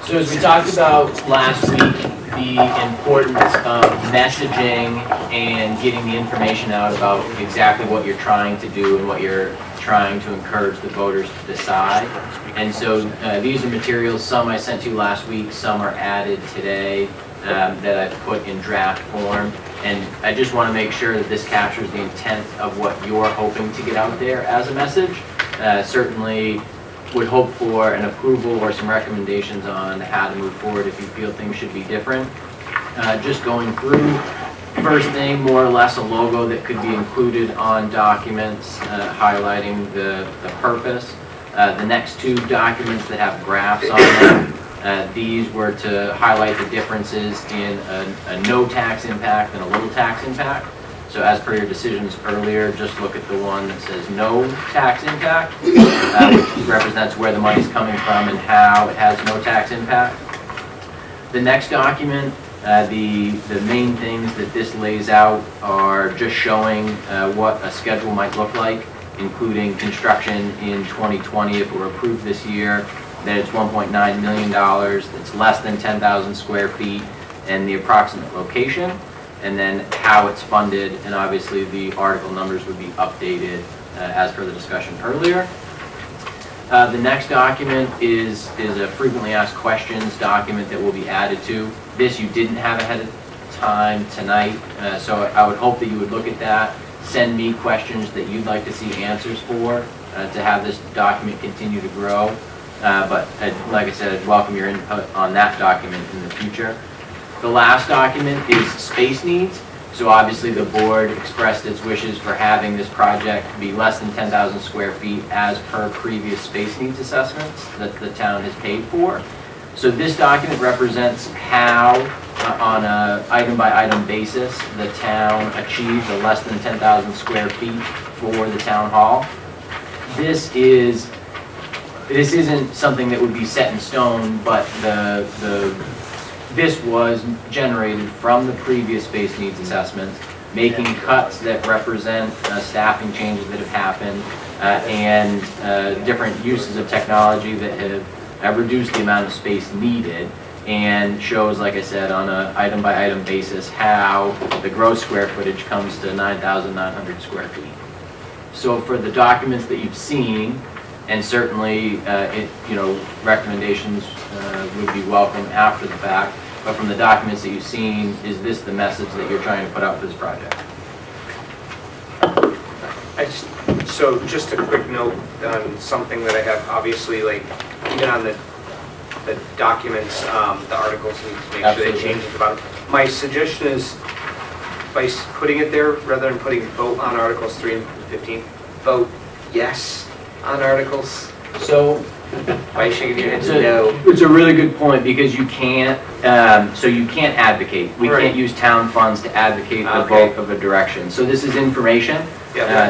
So as we talked about last week, the importance of messaging and getting the information out about exactly what you're trying to do and what you're trying to encourage the voters to decide. And so these are materials, some I sent you last week, some are added today that I've put in draft form. And I just want to make sure that this captures the intent of what you're hoping to get out there as a message. Certainly would hope for an approval or some recommendations on how to move forward if you feel things should be different. Just going through, first thing, more or less a logo that could be included on documents highlighting the purpose. The next 2 documents that have graphs on them, these were to highlight the differences in a no tax impact and a little tax impact. So as per your decisions earlier, just look at the one that says no tax impact, which represents where the money's coming from and how it has no tax impact. The next document The main things that this lays out are just showing what a schedule might look like, including construction in 2020 if we're approved this year, that it's $1.9 million, that's less than 10,000 square feet, and the approximate location, and then how it's funded, and obviously the article numbers would be updated as per the discussion earlier. The next document is a frequently asked questions document that will be added to. This you didn't have ahead of time tonight, so I would hope that you would look at that, send me questions that you'd like to see answers for, to have this document continue to grow. But like I said, I'd welcome your input on that document in the future. The last document is space needs. So obviously the board expressed its wishes for having this project be less than 10,000 square feet as per previous space needs assessments that the town has paid for. So this document represents how, on a item-by-item basis, the town achieved a less than 10,000 square feet for the town hall. This isn't something that would be set in stone, but this was generated from the previous space needs assessments, making cuts that represent staffing changes that have happened and different uses of technology that have reduced the amount of space needed, and shows, like I said, on an item-by-item basis how the gross square footage comes to 9,900 square feet. So for the documents that you've seen, and certainly recommendations would be welcome after the fact, but from the documents that you've seen, is this the message that you're trying to put out for this project? So just a quick note on something that I have, obviously, like, even on the documents, the articles need to make sure they change it about. My suggestion is, by putting it there, rather than putting vote on Articles 3 and 15, vote yes on Articles. So, why are you shaking your head no? It's a really good point, because you can't, you can't advocate. We can't use town funds to advocate the vote of a direction. So this is information,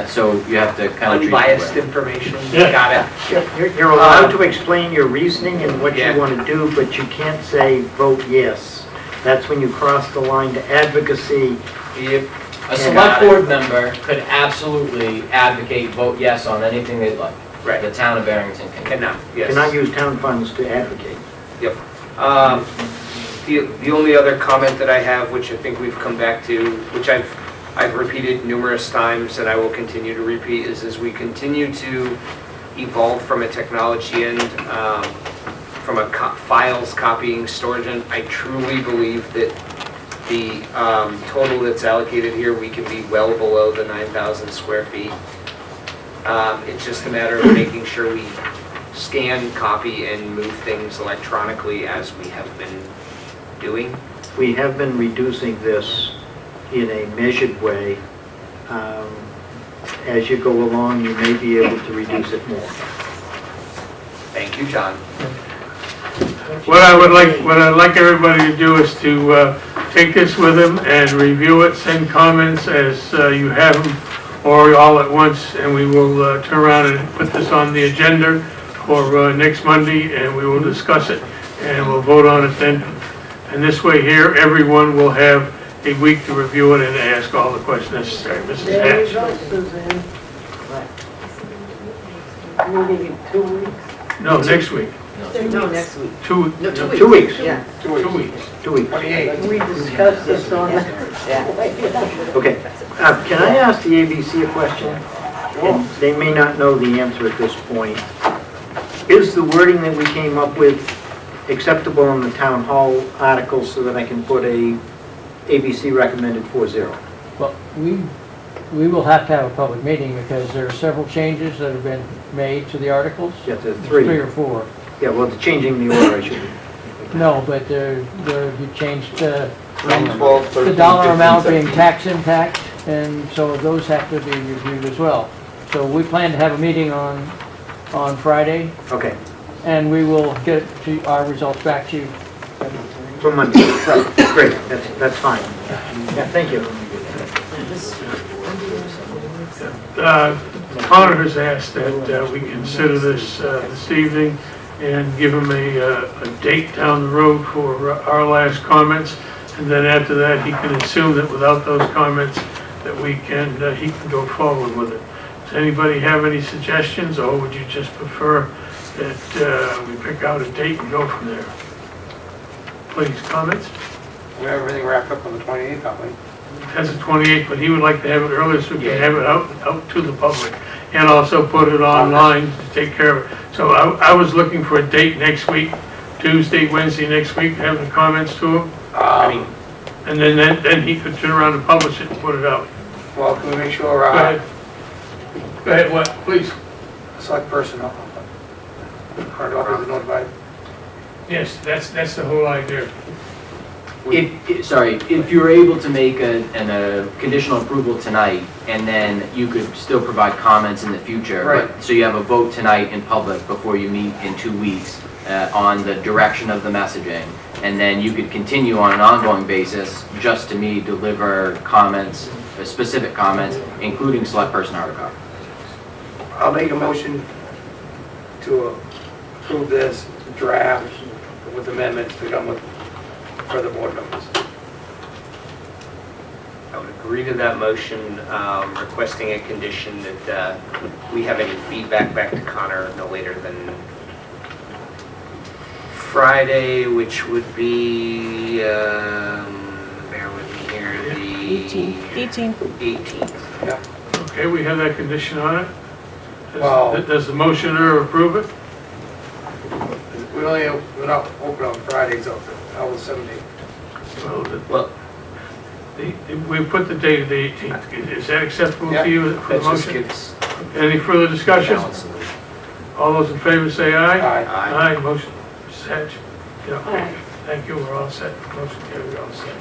so you have to kind of treat it unbiased that way. information. Yeah. Got it. You're allowed to explain your reasoning and what you want to do, but you can't say vote yes. That's when you cross the line to advocacy. If a select board member could absolutely advocate, vote yes on anything they'd like. Right. The town of Barrington Cannot, yes. Cannot use town funds to advocate. Yep. The only other comment that I have, which I think we've come back to, which I've repeated numerous times and I will continue to repeat, is as we continue to evolve from a technology end, from a files copying storage end, I truly believe that the total that's allocated here, we can be well below the 9,000 square feet. It's just a matter of making sure we scan, copy, and move things electronically as we have been doing. We have been reducing this in a measured way. As you go along, you may be able to reduce it more. Thank you, John. What I'd like everybody to do is to take this with them and review it, send comments as you have them, or all at once, and we will turn around and put this on the agenda for next Monday, and we will discuss it, and we'll vote on it then. And this way here, everyone will have a week to review it and ask all the questions necessary. Mrs. Hatch. Meeting in 2 weeks? No, next week. No, next week. 2 No, 2 weeks. 2 weeks. Yeah. 2 weeks. 2 weeks. 28. We discussed this on the... Okay. Can I ask the ABC a question? And they may not know the answer at this point. Is the wording that we came up with acceptable in the town hall article so that I can put a ABC recommended 4-0? Well, we will have to have a public meeting because there are several changes that have been made to the articles. Yeah, there are 3. 3 or 4. Yeah, well, the changing the order, I should. No, but you changed the 12, 13, dollar 15, amount being 17. tax impact, and so those have to be reviewed as well. So we plan to have a meeting on Friday, Okay, and we will get our results back to you. for Monday. Right, great, that's fine. Yeah, thank you. Connor has asked that we consider this this evening and give him a date down the road for our last comments. And then after that, he can assume that without those comments, that he can go forward with it. Does anybody have any suggestions, or would you just prefer that we pick out a date and go from there? Please, comments? We have everything wrapped up on the 28th, don't we? That's the 28th, but he would like to have it earlier so we can have it out to the public, and also put it online to take care of it. So I was looking for a date next week, Tuesday, Wednesday next week, have the comments to him. And then he could turn around and publish it and put it out. Well, can we make sure, Go ahead. Go ahead, what, please? select person, our doctors are notified? Yes, that's the whole idea. If you were able to make a conditional approval tonight, and then you could still provide comments in the future. Right. So you have a vote tonight in public before you meet in 2 weeks on the direction of the messaging. And then you could continue on an ongoing basis just to me deliver comments, specific comments, including select person article. I'll make a motion to approve this draft with amendments to come with further board members. I would agree to that motion, requesting a condition that we have any feedback back to Connor no later than Friday, which would be, bear with me here, the 18th. Yeah. Okay, we have that condition on it. Well- Does the motioner approve it? We're not open on Fridays, so how was 17? Well, We put the date of the 18th. Is that acceptable to you for the that just motion? gives Any further discussion? balance. All those in favor say aye. Aye. Aye, motion set. Yeah, okay. Thank you, we're all set. Motion carried, we're all set.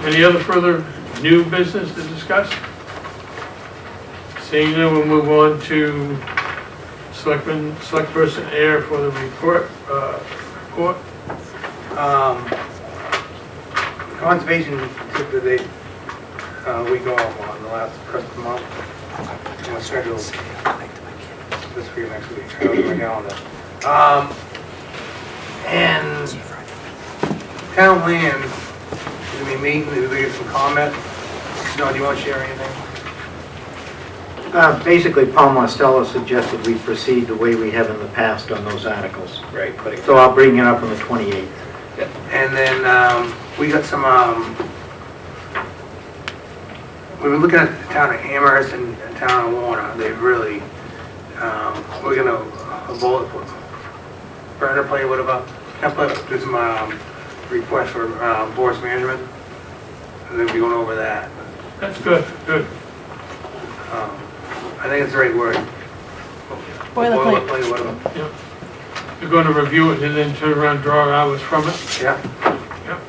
Any other further new business to discuss? Seeing none, we'll move on to select person Air for the report. Conservation took the date, we go off on the last first of the month. I'm gonna schedule this week, next week, I have my calendar. And town land, did we meet, did we get some comment? No, do you want to share anything? Basically, Paul Mostello suggested we proceed the way we have in the past on those articles. Right, putting. So I'll bring it up on the 28th. And then, we got some, we were looking at the town of Amherst and town of Warner. They really, we're gonna, a bullet, burner play, whatever, do some, requests for, forest management. And then we'll be going over that. That's good, good. I think it's the right word. Boilerplate. Boilerplate, whatever. You're going to review it and then turn around and draw hours from it? Yeah. Yep.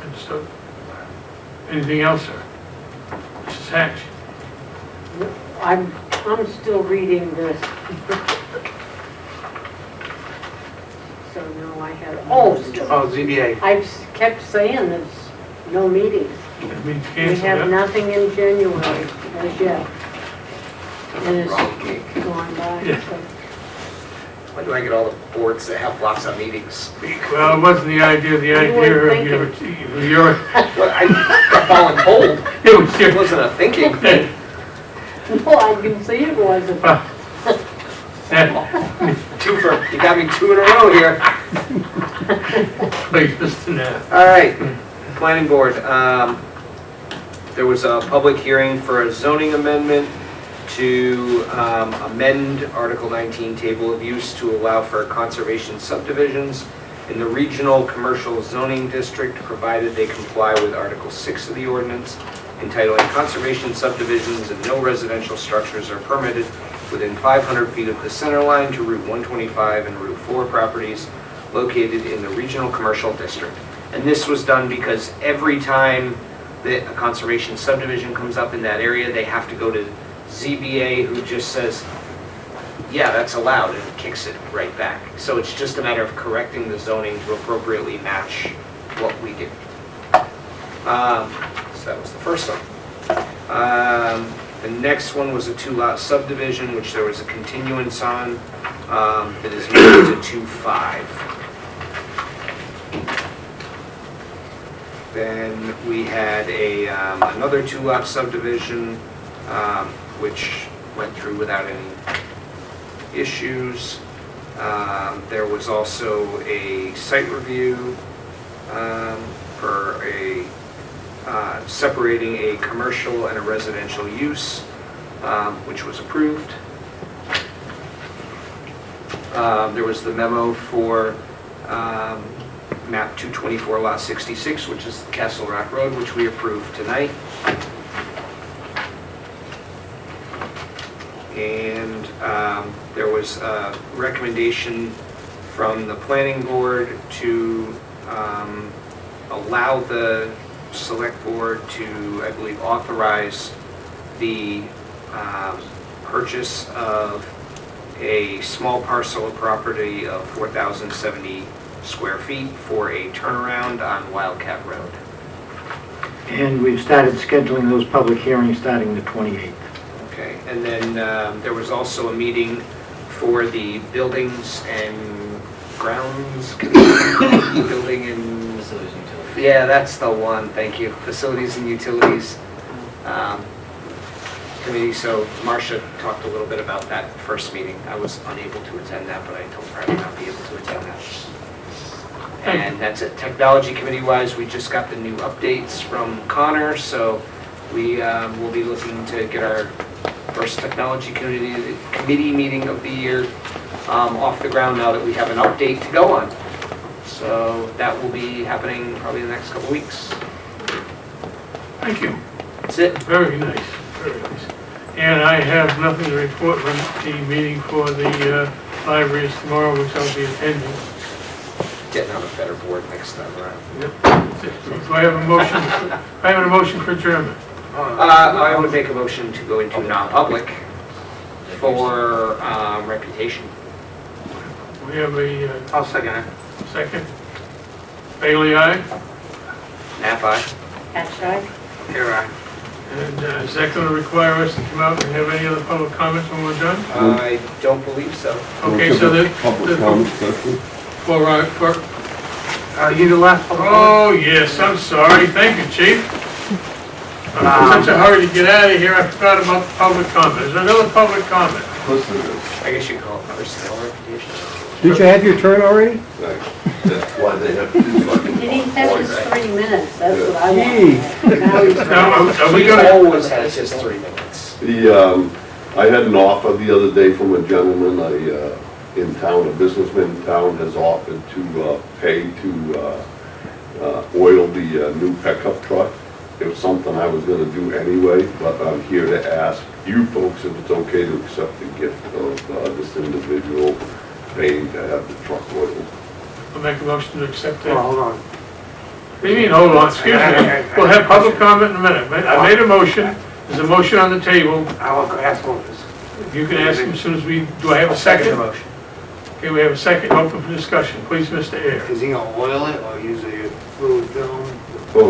Understood. Anything else, sir? Mrs. Hatch? I'm still reading this. So now I have, Oh, ZBA. I've kept saying there's no meetings. That means We cancel, have yeah? nothing in January as yet. And it's gone by, Yeah. so. Why do I get all the boards that have lots of meetings? Well, it wasn't the idea of weren't your, Well, I got fallen cold. it was It your, wasn't a thinking thing. No, I can see it wasn't. You got me 2 in a row here. please, Mr. Knapp. All right, planning board, there was a public hearing for a zoning amendment to amend Article 19 table of use to allow for conservation subdivisions in the regional commercial zoning district, provided they comply with Article 6 of the ordinance, entitling conservation subdivisions and no residential structures are permitted within 500 feet of the center line to Route 125 and Route 4 properties located in the regional commercial district. And this was done because every time that a conservation subdivision comes up in that area, they have to go to ZBA, who just says, yeah, that's allowed, and kicks it right back. So it's just a matter of correcting the zoning to appropriately match what we do. So that was the first one. The next one was a 2-lot subdivision, which there was a continuance on, that is moved to 2-5. Then we had another 2-lot subdivision, which went through without any issues. There was also a site review for separating a commercial and a residential use, which was approved. There was the memo for map 224 lot 66, which is Castle Rock Road, which we approved tonight. And there was a recommendation from the planning board to allow the select board to, I believe, authorize the purchase of a small parcel of property of 4,070 square feet for a turnaround on Wildcat Road. And we've started scheduling those public hearings starting the 28th. Okay, and then there was also a meeting for the Buildings and Grounds Committee, Building and... Facilities and utilities. Yeah, that's the one, thank you. Facilities and Utilities Committee. So Marcia talked a little bit about that first meeting. I was unable to attend that, but I told her I would not be able to attend that. And that's it. Technology Committee-wise, we just got the new updates from Connor, so we will be looking to get our first Technology Committee meeting of the year off the ground now that we have an update to go on. So that will be happening probably in the next couple of weeks. Thank you. That's it. Very nice, very nice. And I have nothing to report from the meeting for the libraries tomorrow, which I'll be attending. Getting on a better board next time around. Yep. Do I have a motion? I have a motion for adjournment. I would make a motion to go into non-public for reputation. We have a I'll second it. second. Bailey, aye. Nap aye. Here, I. And is that going to require us to come out and have any other public comments when we're done? I don't believe so. Okay, so the... Public comment session? For, You the last public comment? oh, yes, I'm sorry. Thank you, Chief. I'm in such a hurry to get out of here, I forgot about the public comment. Is there another public comment? Of course there is. I guess you call it personnel reputation. Did you have your turn already? That's why they have to do fucking... He says it's 3 minutes, that's what I Gee. want. Now he's Now, are we He going to... always has his 3 minutes. I had an offer the other day from a gentleman in town, a businessman in town has offered to pay to oil the new pickup truck. It was something I was gonna do anyway, but I'm here to ask you folks if it's okay to accept the gift of this individual paying to have the truck oiled. I'll make a motion to accept Oh, that. hold on. What do you mean, hold on, excuse me. We'll have public comment in a minute. I made a motion, there's a motion on the table. I will ask Moses. You can ask him as soon as we, do I have a second? the motion. Okay, we have a second, open for discussion. Please, Mr. Air. Is he gonna oil it or use a fluid film? So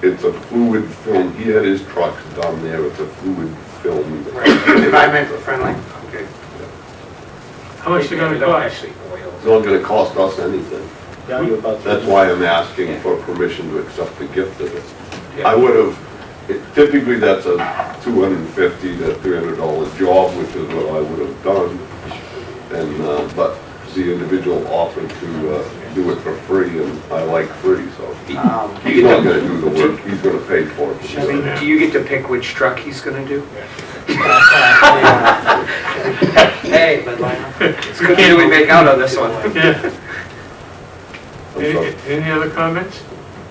it's a fluid film, he had his trucks down there, it's a fluid film. Environmental friendly? Okay. How much is it gonna They don't cost? actually oil. It's not gonna cost us anything. That's why I'm asking for permission to accept the gift of it. I would have, typically that's a $250 to $300 job, which is what I would have done. And, but the individual offered to do it for free, and I like free, so he's not gonna do the work, he's gonna pay for it. Do you get to pick which truck he's gonna do? Hey, it's good that we make out on this one. Yeah. I'm sorry. Any other comments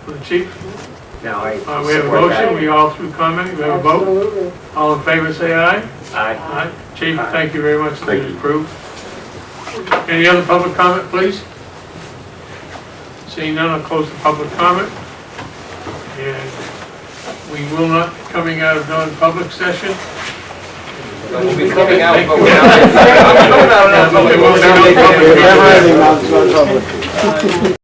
for the chief? No, I We have a support motion, that. we all through comment, we have a vote. Absolutely. All in favor, say aye. Aye. Aye. Chief, thank you very much, Thank it's you. approved. Any other public comment, please? Seeing none, I'll close the public comment. And we will not be coming out of non-public session. We'll be coming out, but we're not. Yeah, but we won't be non-public.